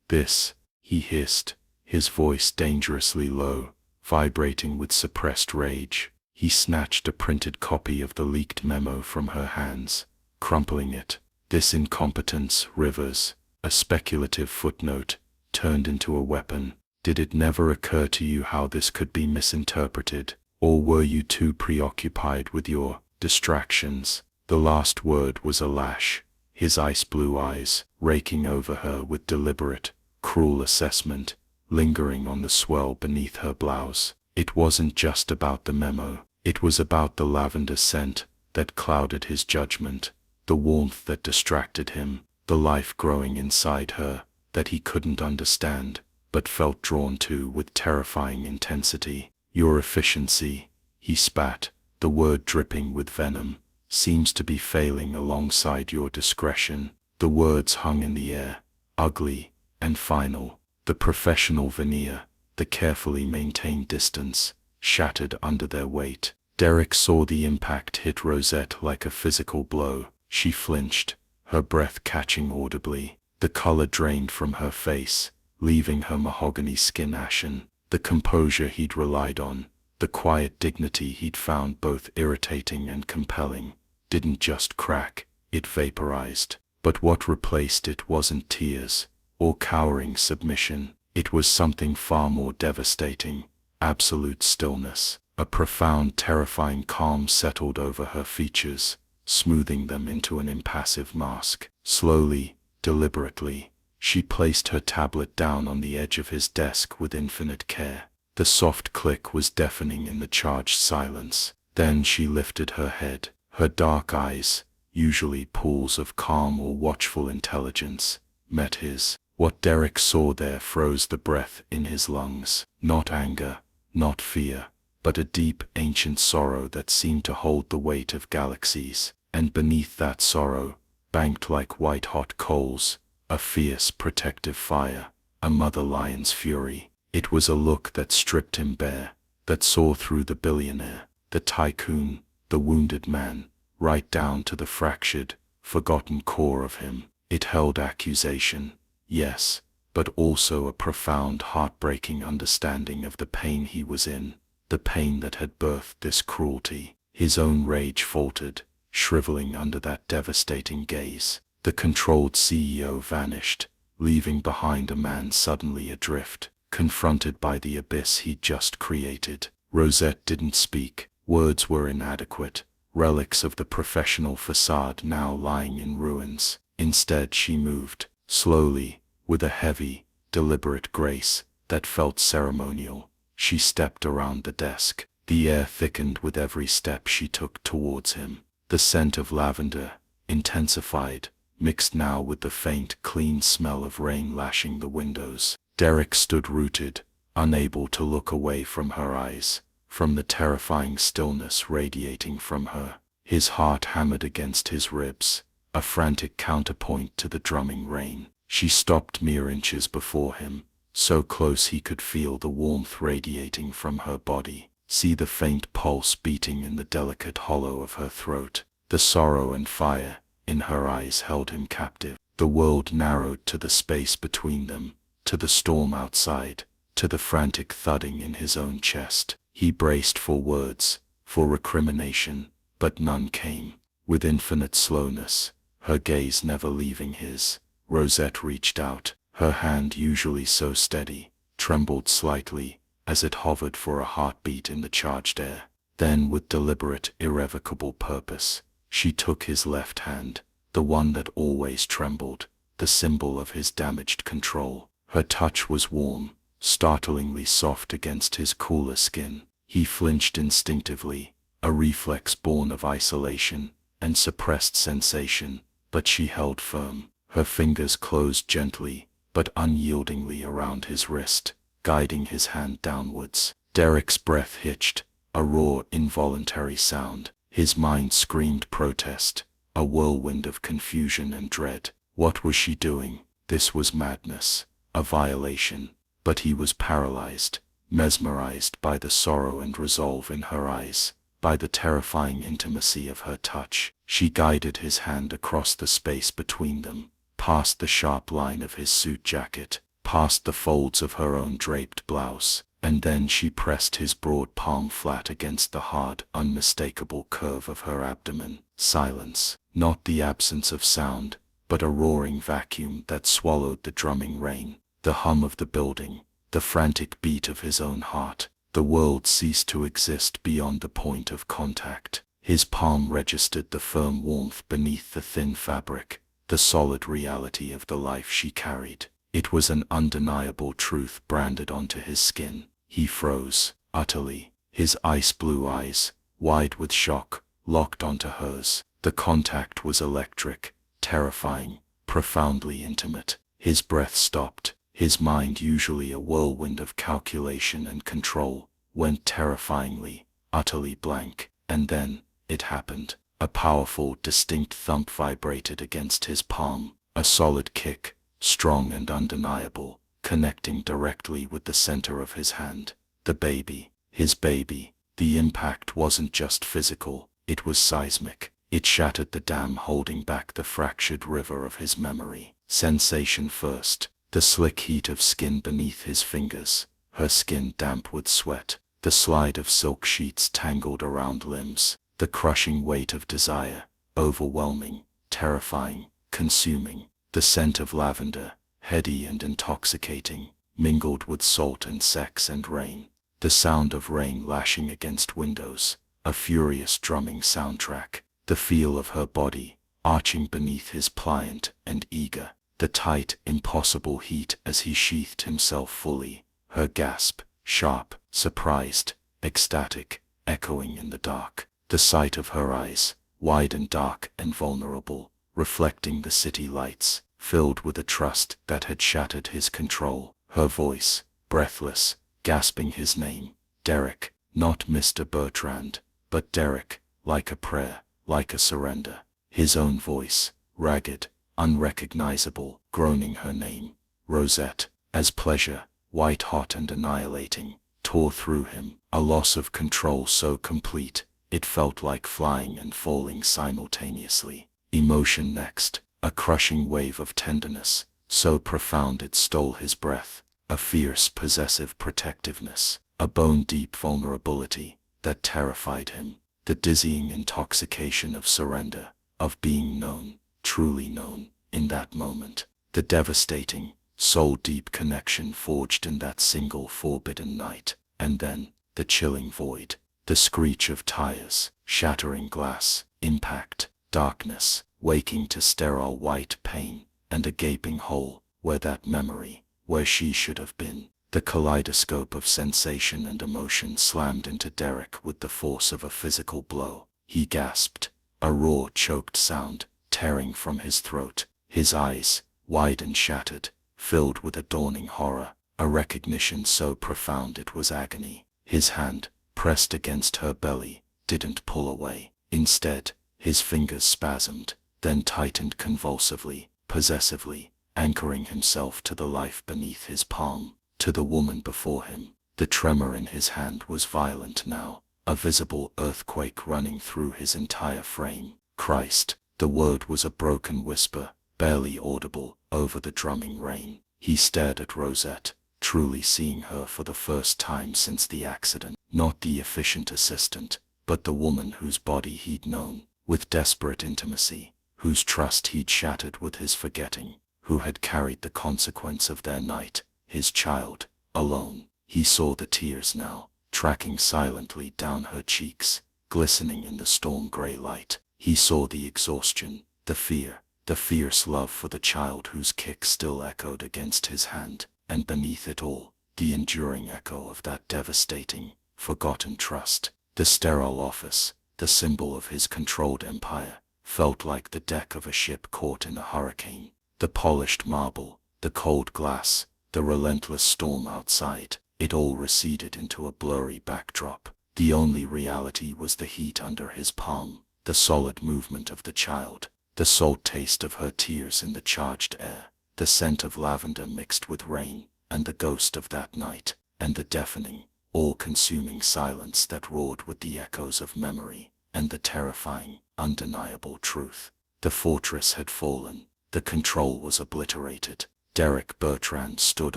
"This," he hissed, his voice dangerously low, vibrating with suppressed rage. He snatched a printed copy of the leaked memo from her hands, crumpling it. "This incompetence, Rivers, a speculative footnote, turned into a weapon. Did it never occur to you how this could be misinterpreted? Or were you too preoccupied with your distractions?" The last word was a lash, his ice-blue eyes raking over her with deliberate, cruel assessment, lingering on the swell beneath her blouse. It wasn't just about the memo. It was about the lavender scent that clouded his judgment, the warmth that distracted him, the life growing inside her that he couldn't understand, but felt drawn to with terrifying intensity. "Your efficiency," he spat, the word dripping with venom, "seems to be failing alongside your discretion." The words hung in the air, ugly and final. The professional veneer, the carefully maintained distance, shattered under their weight. Derek saw the impact hit Rosette like a physical blow. She flinched, her breath catching audibly. The color drained from her face, leaving her mahogany skin ashen. The composure he'd relied on, the quiet dignity he'd found both irritating and compelling, didn't just crack, it vaporized. But what replaced it wasn't tears or cowering submission. It was something far more devastating, absolute stillness. A profound, terrifying calm settled over her features, smoothing them into an impassive mask. Slowly, deliberately, she placed her tablet down on the edge of his desk with infinite care. The soft click was deafening in the charged silence. Then she lifted her head. Her dark eyes, usually pools of calm or watchful intelligence, met his. What Derek saw there froze the breath in his lungs. Not anger, not fear, but a deep, ancient sorrow that seemed to hold the weight of galaxies. And beneath that sorrow, banked like white-hot coals, a fierce, protective fire, a mother lion's fury. It was a look that stripped him bare, that saw through the billionaire, the tycoon, the wounded man, right down to the fractured, forgotten core of him. It held accusation, yes, but also a profound, heartbreaking understanding of the pain he was in, the pain that had birthed this cruelty. His own rage faltered, shriveling under that devastating gaze. The controlled CEO vanished, leaving behind a man suddenly adrift, confronted by the abyss he'd just created. Rosette didn't speak. Words were inadequate, relics of the professional facade now lying in ruins. Instead she moved, slowly, with a heavy, deliberate grace that felt ceremonial. She stepped around the desk. The air thickened with every step she took towards him. The scent of lavender, intensified, mixed now with the faint, clean smell of rain lashing the windows. Derek stood rooted, unable to look away from her eyes, from the terrifying stillness radiating from her. His heart hammered against his ribs, a frantic counterpoint to the drumming rain. She stopped mere inches before him, so close he could feel the warmth radiating from her body. see the faint pulse beating in the delicate hollow of her throat. The sorrow and fire in her eyes held him captive. The world narrowed to the space between them, to the storm outside, to the frantic thudding in his own chest. He braced for words, for recrimination, but none came. With infinite slowness, her gaze never leaving his, Rosette reached out. Her hand, usually so steady, trembled slightly as it hovered for a heartbeat in the charged air. Then, with deliberate, irrevocable purpose, she took his left hand, the one that always trembled, the symbol of his damaged control. Her touch was warm, startlingly soft against his cooler skin. He flinched instinctively, a reflex born of isolation and suppressed sensation, but she held firm. Her fingers closed gently but unyieldingly around his wrist, guiding his hand downwards. Derek's breath hitched, a raw, involuntary sound. His mind screamed protest, a whirlwind of confusion and dread. What was she doing? This was madness, a violation. But he was paralyzed, mesmerized by the sorrow and resolve in her eyes, by the terrifying intimacy of her touch. She guided his hand across the space between them, past the sharp line of his suit jacket, past the folds of her own draped blouse, and then she pressed his broad palm flat against the hard, unmistakable curve of her abdomen. Silence, not the absence of sound, but a roaring vacuum that swallowed the drumming rain, the hum of the building, the frantic beat of his own heart. The world ceased to exist beyond the point of contact. His palm registered the firm warmth beneath the thin fabric, the solid reality of the life she carried. It was an undeniable truth branded onto his skin. He froze, utterly, his ice-blue eyes, wide with shock, locked onto hers. The contact was electric, terrifying, profoundly intimate. His breath stopped. His mind, usually a whirlwind of calculation and control, went terrifyingly, utterly blank. And then, it happened. A powerful, distinct thump vibrated against his palm, a solid kick, strong and undeniable, connecting directly with the center of his hand. The baby, his baby. The impact wasn't just physical, it was seismic. It shattered the dam holding back the fractured river of his memory. Sensation first, the slick heat of skin beneath his fingers, her skin damp with sweat, the slide of silk sheets tangled around limbs, the crushing weight of desire, overwhelming, terrifying, consuming. The scent of lavender, heady and intoxicating, mingled with salt and sex and rain. The sound of rain lashing against windows, a furious drumming soundtrack. The feel of her body, arching beneath his pliant and eager. The tight, impossible heat as he sheathed himself fully. Her gasp, sharp, surprised, ecstatic, echoing in the dark. The sight of her eyes, wide and dark and vulnerable, reflecting the city lights, filled with a trust that had shattered his control. Her voice, breathless, gasping his name. Derek, not Mr. Bertrand, but Derek, like a prayer, like a surrender. His own voice, ragged, unrecognizable, groaning her name. Rosette, as pleasure, white-hot and annihilating, tore through him. A loss of control so complete, it felt like flying and falling simultaneously. Emotion next, a crushing wave of tenderness, so profound it stole his breath. A fierce, possessive protectiveness, a bone-deep vulnerability that terrified him. The dizzying intoxication of surrender, of being known, truly known, in that moment. The devastating, soul-deep connection forged in that single forbidden night. And then, the chilling void, the screech of tires, shattering glass, impact, darkness, waking to sterile white pain, and a gaping hole, where that memory, where she should have been. The kaleidoscope of sensation and emotion slammed into Derek with the force of a physical blow. He gasped, a raw, choked sound, tearing from his throat. His eyes, wide and shattered, filled with a dawning horror, a recognition so profound it was agony. His hand, pressed against her belly, didn't pull away. Instead, his fingers spasmed, then tightened convulsively, possessively, anchoring himself to the life beneath his palm, to the woman before him, The tremor in his hand was violent now, a visible earthquake running through his entire frame. Christ, the word was a broken whisper, barely audible over the drumming rain. He stared at Rosette, truly seeing her for the first time since the accident. Not the efficient assistant, but the woman whose body he'd known, with desperate intimacy, whose trust he'd shattered with his forgetting, who had carried the consequence of their night, his child, alone. He saw the tears now, tracking silently down her cheeks, glistening in the storm-gray light. He saw the exhaustion, the fear, the fierce love for the child whose kick still echoed against his hand, and beneath it all, the enduring echo of that devastating, forgotten trust. The sterile office, the symbol of his controlled empire, felt like the deck of a ship caught in a hurricane. The polished marble, the cold glass, the relentless storm outside, it all receded into a blurry backdrop. The only reality was the heat under his palm, the solid movement of the child, the salt taste of her tears in the charged air, the scent of lavender mixed with rain, and the ghost of that night, and the deafening, all-consuming silence that roared with the echoes of memory, and the terrifying, undeniable truth. The fortress had fallen, the control was obliterated. Derek Bertrand stood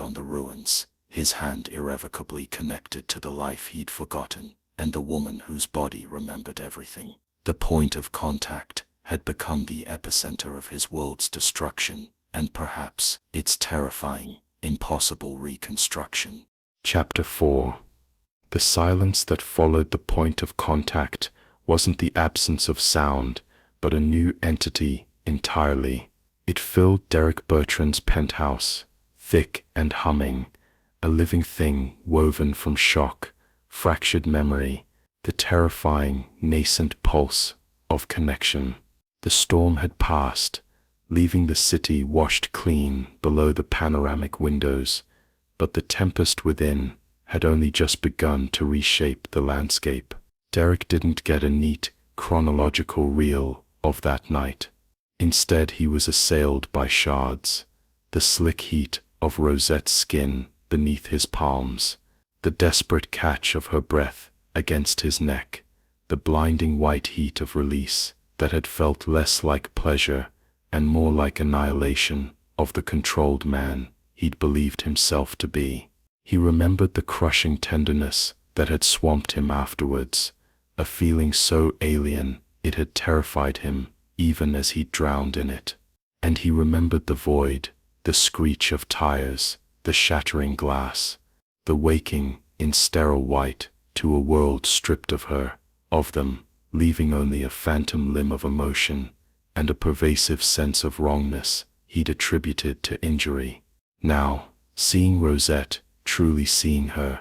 on the ruins, his hand irrevocably connected to the life he'd forgotten, and the woman whose body remembered everything. The point of contact had become the epicenter of his world's destruction, and perhaps its terrifying, impossible reconstruction. Chapter 4. The silence that followed the point of contact wasn't the absence of sound, but a new entity entirely. It filled Derek Bertrand's penthouse, thick and humming, a living thing woven from shock, fractured memory, the terrifying, nascent pulse of connection. The storm had passed, leaving the city washed clean below the panoramic windows, but the tempest within had only just begun to reshape the landscape. Derek didn't get a neat, chronological reel of that night. Instead, he was assailed by shards, the slick heat of Rosette's skin beneath his palms, the desperate catch of her breath against his neck, the blinding white heat of release that had felt less like pleasure and more like annihilation of the controlled man he'd believed himself to be. He remembered the crushing tenderness that had swamped him afterwards, a feeling so alien it had terrified him even as he drowned in it. And he remembered the void, the screech of tires, the shattering glass, the waking in sterile white to a world stripped of her, of them, leaving only a phantom limb of emotion and a pervasive sense of wrongness he'd attributed to injury. Now, seeing Rosette, truly seeing her,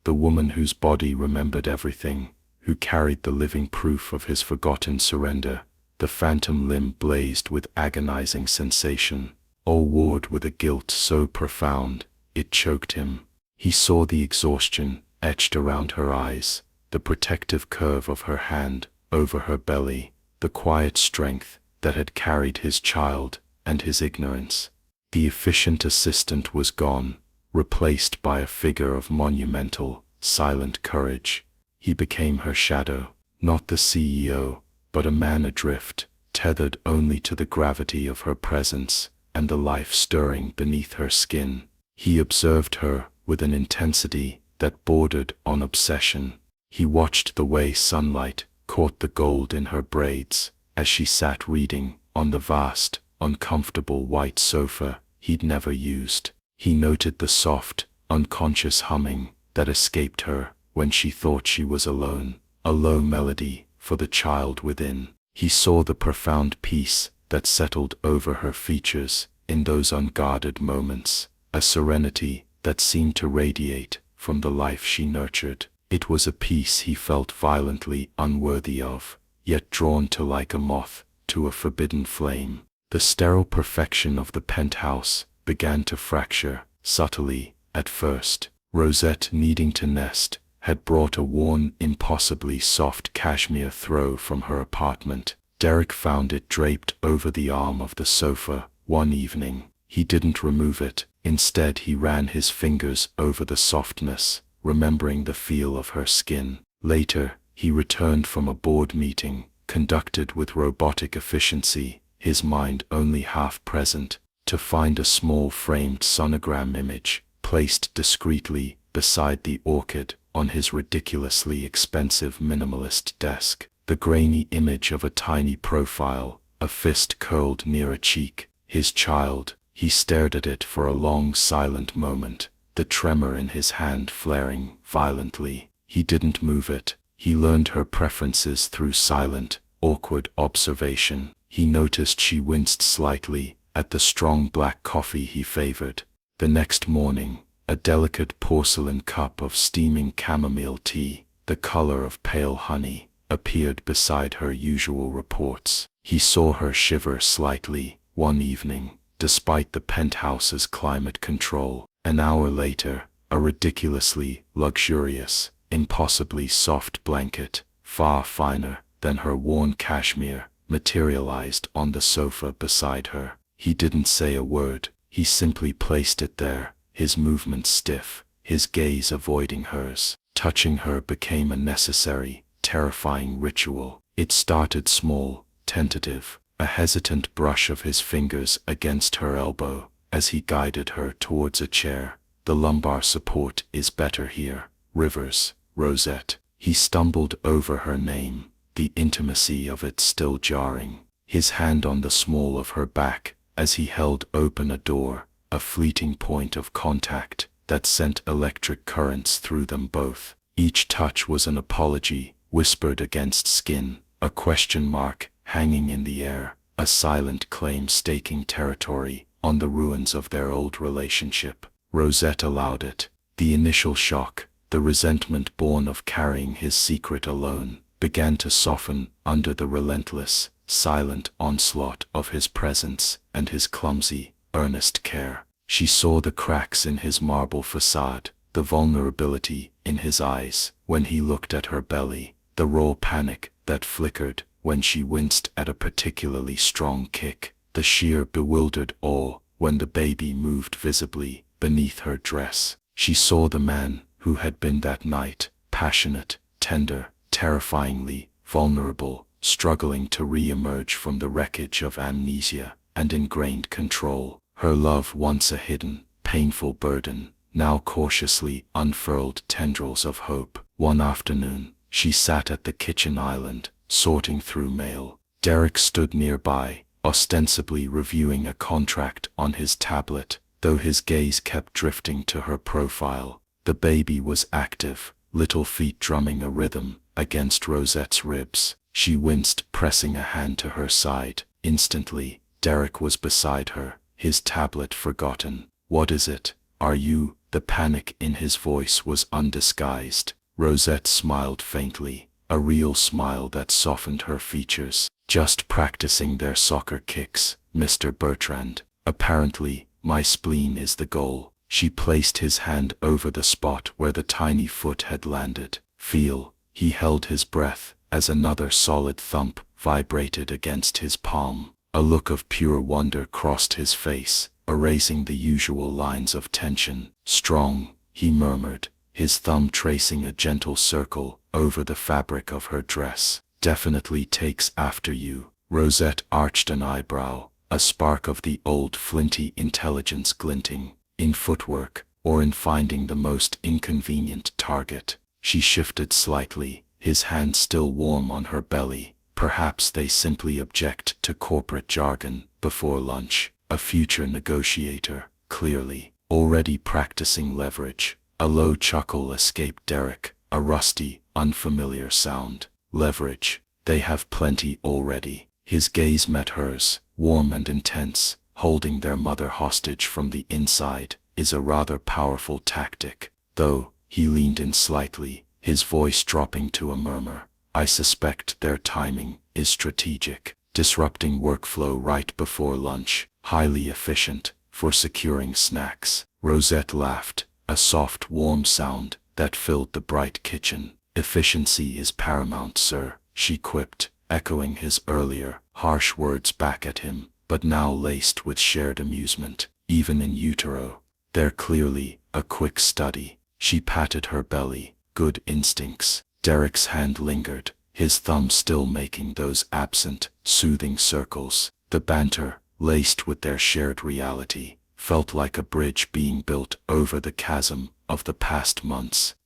the woman whose body remembered everything, who carried the living proof of his forgotten surrender, the phantom limb blazed with agonizing sensation, all warred with a guilt so profound, it choked him. He saw the exhaustion etched around her eyes, the protective curve of her hand over her belly, the quiet strength that had carried his child and his ignorance. The efficient assistant was gone, replaced by a figure of monumental, silent courage. He became her shadow, not the CEO, but a man adrift, tethered only to the gravity of her presence and the life stirring beneath her skin. He observed her with an intensity that bordered on obsession. He watched the way sunlight caught the gold in her braids as she sat reading on the vast, uncomfortable white sofa he'd never used. He noted the soft, unconscious humming that escaped her when she thought she was alone, a low melody for the child within. He saw the profound peace that settled over her features in those unguarded moments, a serenity that seemed to radiate from the life she nurtured. It was a peace he felt violently unworthy of, yet drawn to like a moth to a forbidden flame. The sterile perfection of the penthouse began to fracture, subtly, at first. Rosette, needing to nest, had brought a worn, impossibly soft cashmere throw from her apartment. Derek found it draped over the arm of the sofa one evening. He didn't remove it. Instead, he ran his fingers over the softness, remembering the feel of her skin. Later, he returned from a board meeting, conducted with robotic efficiency, his mind only half present, to find a small framed sonogram image, placed discreetly beside the orchid on his ridiculously expensive minimalist desk. The grainy image of a tiny profile, a fist curled near a cheek, his child. He stared at it for a long silent moment, the tremor in his hand flaring violently. He didn't move it. He learned her preferences through silent, awkward observation. He noticed she winced slightly at the strong black coffee he favored. The next morning, a delicate porcelain cup of steaming chamomile tea, the color of pale honey, appeared beside her usual reports. He saw her shiver slightly one evening, despite the penthouse's climate control. An hour later, a ridiculously luxurious, impossibly soft blanket, far finer than her worn cashmere, materialized on the sofa beside her. He didn't say a word. He simply placed it there, his movements stiff, his gaze avoiding hers. Touching her became a necessary, terrifying ritual. It started small, tentative, a hesitant brush of his fingers against her elbow as he guided her towards a chair. The lumbar support is better here. Rivers, Rosette. He stumbled over her name, the intimacy of it still jarring. His hand on the small of her back as he held open a door, a fleeting point of contact that sent electric currents through them both. Each touch was an apology, whispered against skin, a question mark hanging in the air, a silent claim staking territory on the ruins of their old relationship. Rosette allowed it. The initial shock, the resentment born of carrying his secret alone, began to soften under the relentless, silent onslaught of his presence and his clumsy, earnest care. She saw the cracks in his marble facade, the vulnerability in his eyes when he looked at her belly, the raw panic that flickered when she winced at a particularly strong kick, the sheer bewildered awe when the baby moved visibly beneath her dress. She saw the man who had been that night, passionate, tender, terrifyingly vulnerable, struggling to re-emerge from the wreckage of amnesia and ingrained control. Her love, once a hidden, painful burden, now cautiously unfurled tendrils of hope. One afternoon, she sat at the kitchen island, sorting through mail. Derek stood nearby, ostensibly reviewing a contract on his tablet, though his gaze kept drifting to her profile. The baby was active, little feet drumming a rhythm against Rosette's ribs. She winced, pressing a hand to her side. Instantly, Derek was beside her, his tablet forgotten. "What is it? Are you?" The panic in his voice was undisguised. Rosette smiled faintly, a real smile that softened her features. "Just practicing their soccer kicks, Mr. Bertrand. Apparently, my spleen is the goal." She placed his hand over the spot where the tiny foot had landed. "Feel." He held his breath as another solid thump vibrated against his palm. A look of pure wonder crossed his face, erasing the usual lines of tension. "Strong," he murmured, his thumb tracing a gentle circle over the fabric of her dress. "Definitely takes after you." Rosette arched an eyebrow, a spark of the old flinty intelligence glinting. "In footwork, or in finding the most inconvenient target?" She shifted slightly, his hand still warm on her belly. "Perhaps they simply object to corporate jargon before lunch." A future negotiator, clearly, already practicing leverage. A low chuckle escaped Derek, a rusty, unfamiliar sound. "Leverage. They have plenty already." His gaze met hers, warm and intense. "Holding their mother hostage from the inside is a rather powerful tactic, though." He leaned in slightly, his voice dropping to a murmur. "I suspect their timing is strategic, disrupting workflow right before lunch, highly efficient for securing snacks." Rosette laughed, a soft, warm sound that filled the bright kitchen. "Efficiency is paramount, sir," she quipped, echoing his earlier, harsh words back at him, but now laced with shared amusement. "Even in utero, they're clearly a quick study." She patted her belly. Good instincts. Derek's hand lingered, his thumb still making those absent, soothing circles. The banter, laced with their shared reality, felt like a bridge being built over the chasm of the past months.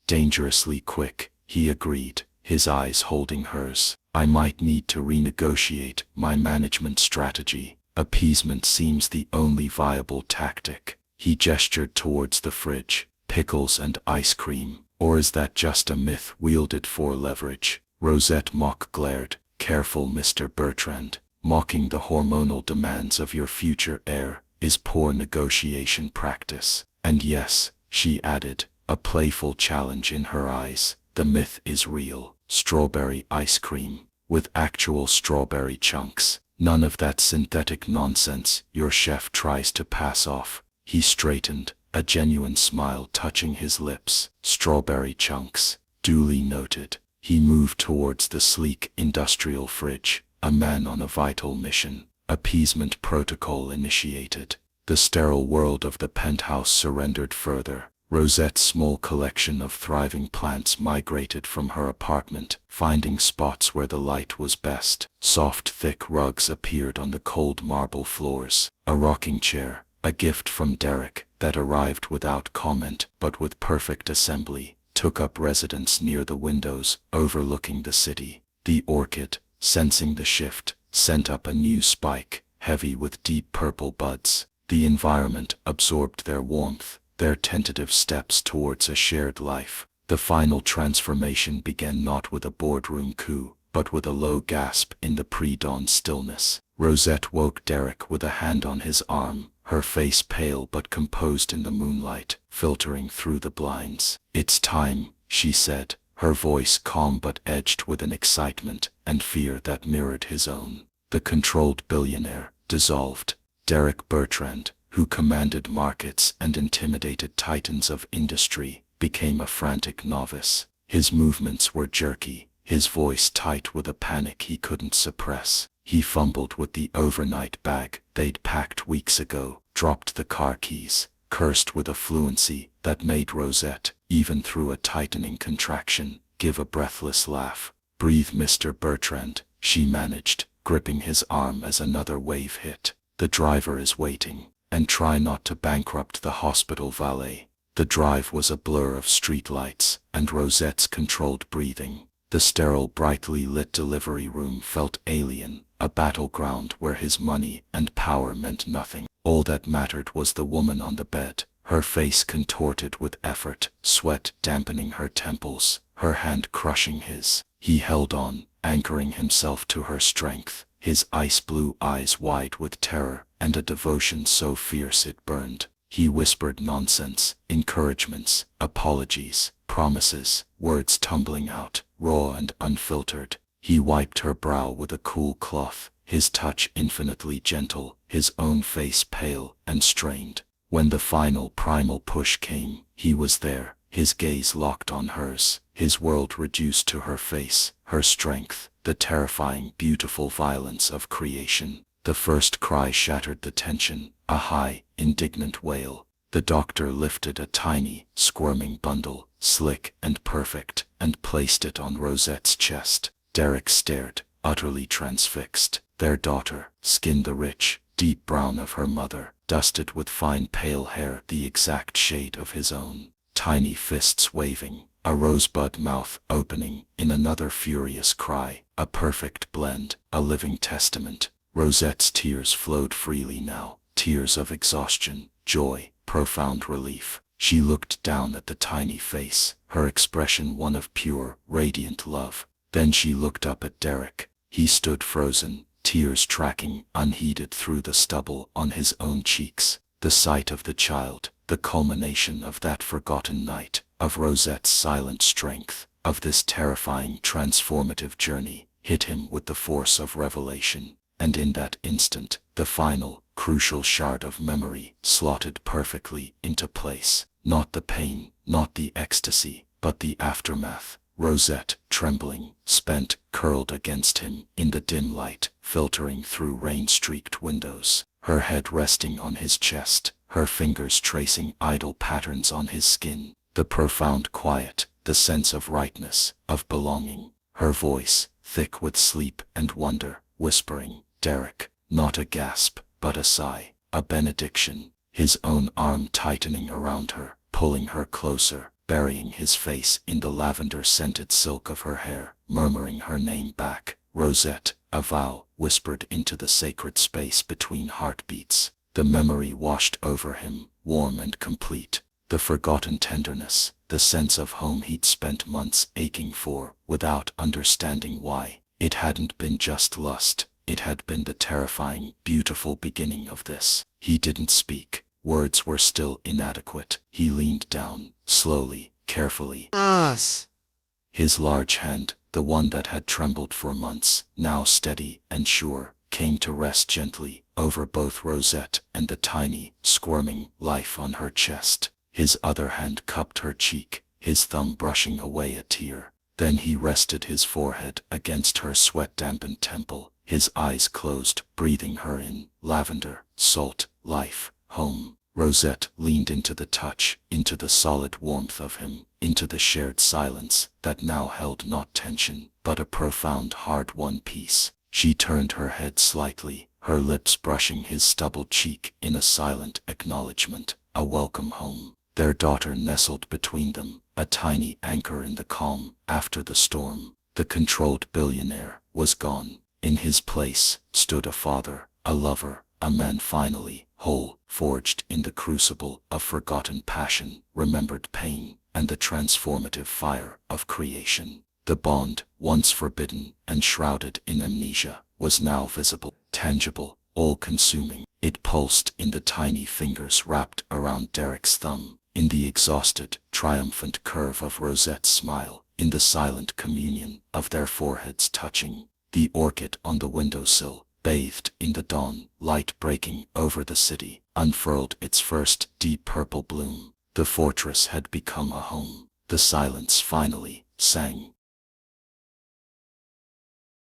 Dangerously quick, he agreed, his eyes holding hers. I might need to renegotiate my management strategy. Appeasement seems the only viable tactic. He gestured towards the fridge. Pickles and ice cream. Or is that just a myth wielded for leverage? Rosette mock glared. Careful, Mr. Bertrand. Mocking the hormonal demands of your future heir is poor negotiation practice. And yes, she added, a playful challenge in her eyes, the myth is real. Strawberry ice cream, with actual strawberry chunks. None of that synthetic nonsense your chef tries to pass off. He straightened, a genuine smile touching his lips. Strawberry chunks, duly noted. He moved towards the sleek industrial fridge, a man on a vital mission. Appeasement protocol initiated. The sterile world of the penthouse surrendered further. Rosette's small collection of thriving plants migrated from her apartment, finding spots where the light was best. Soft, thick rugs appeared on the cold marble floors. A rocking chair, a gift from Derek, that arrived without comment but with perfect assembly, took up residence near the windows overlooking the city. The orchid, sensing the shift, sent up a new spike, heavy with deep purple buds. The environment absorbed their warmth, their tentative steps towards a shared life. The final transformation began not with a boardroom coup, but with a low gasp in the pre-dawn stillness. Rosette woke Derek with a hand on his arm, her face pale but composed in the moonlight, filtering through the blinds. It's time, she said, her voice calm but edged with an excitement and fear that mirrored his own. The controlled billionaire, dissolved. Derek Bertrand, who commanded markets and intimidated titans of industry, became a frantic novice. His movements were jerky, his voice tight with a panic he couldn't suppress. He fumbled with the overnight bag they'd packed weeks ago, dropped the car keys, cursed with a fluency that made Rosette, even through a tightening contraction, give a breathless laugh. Breathe, Mr. Bertrand, she managed, gripping his arm as another wave hit. The driver is waiting, and try not to bankrupt the hospital valet. The drive was a blur of streetlights and Rosette's controlled breathing. The sterile, brightly lit delivery room felt alien, a battleground where his money and power meant nothing. All that mattered was the woman on the bed, her face contorted with effort, sweat dampening her temples, her hand crushing his. He held on, anchoring himself to her strength, his ice-blue eyes wide with terror and a devotion so fierce it burned. He whispered nonsense, encouragements, apologies, promises, words tumbling out, raw and unfiltered. He wiped her brow with a cool cloth, his touch infinitely gentle, his own face pale and strained. When the final primal push came, he was there, his gaze locked on hers, his world reduced to her face, her strength, the terrifying, beautiful violence of creation. The first cry shattered the tension, a high, indignant wail. The doctor lifted a tiny, squirming bundle, slick and perfect, and placed it on Rosette's chest. Derek stared, utterly transfixed. Their daughter, skin the rich, deep brown of her mother, dusted with fine pale hair the exact shade of his own. Tiny fists waving, a rosebud mouth opening in another furious cry, a perfect blend, a living testament. Rosette's tears flowed freely now, tears of exhaustion, joy, profound relief. She looked down at the tiny face, her expression one of pure, radiant love. Then she looked up at Derek. He stood frozen, tears tracking unheeded through the stubble on his own cheeks. The sight of the child, the culmination of that forgotten night, of Rosette's silent strength, of this terrifying transformative journey, hit him with the force of revelation. And in that instant, the final, crucial shard of memory slotted perfectly into place. Not the pain, not the ecstasy, but the aftermath. Rosette, trembling, spent, curled against him in the dim light, filtering through rain-streaked windows, her head resting on his chest, her fingers tracing idle patterns on his skin. The profound quiet, the sense of rightness, of belonging. Her voice, thick with sleep and wonder, whispering, "Derek," not a gasp, but a sigh, a benediction. His own arm tightening around her, pulling her closer, burying his face in the lavender-scented silk of her hair, murmuring her name back, "Rosette," a vow whispered into the sacred space between heartbeats. The memory washed over him, warm and complete. The forgotten tenderness, the sense of home he'd spent months aching for, without understanding why. It hadn't been just lust, it had been the terrifying, beautiful beginning of this. He didn't speak. Words were still inadequate. He leaned down, slowly, carefully. Us. His large hand, the one that had trembled for months, now steady and sure, came to rest gently over both Rosette and the tiny, squirming life on her chest. His other hand cupped her cheek, his thumb brushing away a tear. Then he rested his forehead against her sweat-dampened temple, his eyes closed, breathing her in. Lavender, salt, life, home. Rosette leaned into the touch, into the solid warmth of him, into the shared silence that now held not tension, but a profound hard-won peace. She turned her head slightly, her lips brushing his stubbled cheek in a silent acknowledgement, a welcome home. Their daughter nestled between them, a tiny anchor in the calm after the storm. The controlled billionaire was gone. In his place stood a father, a lover, a man finally whole, forged in the crucible of forgotten passion, remembered pain, and the transformative fire of creation. The bond, once forbidden and shrouded in amnesia, was now visible, tangible, all-consuming. It pulsed in the tiny fingers wrapped around Derek's thumb, in the exhausted, triumphant curve of Rosette's smile, in the silent communion of their foreheads touching. The orchid on the windowsill, bathed in the dawn, light breaking over the city, unfurled its first deep purple bloom. The fortress had become a home. The silence finally sang.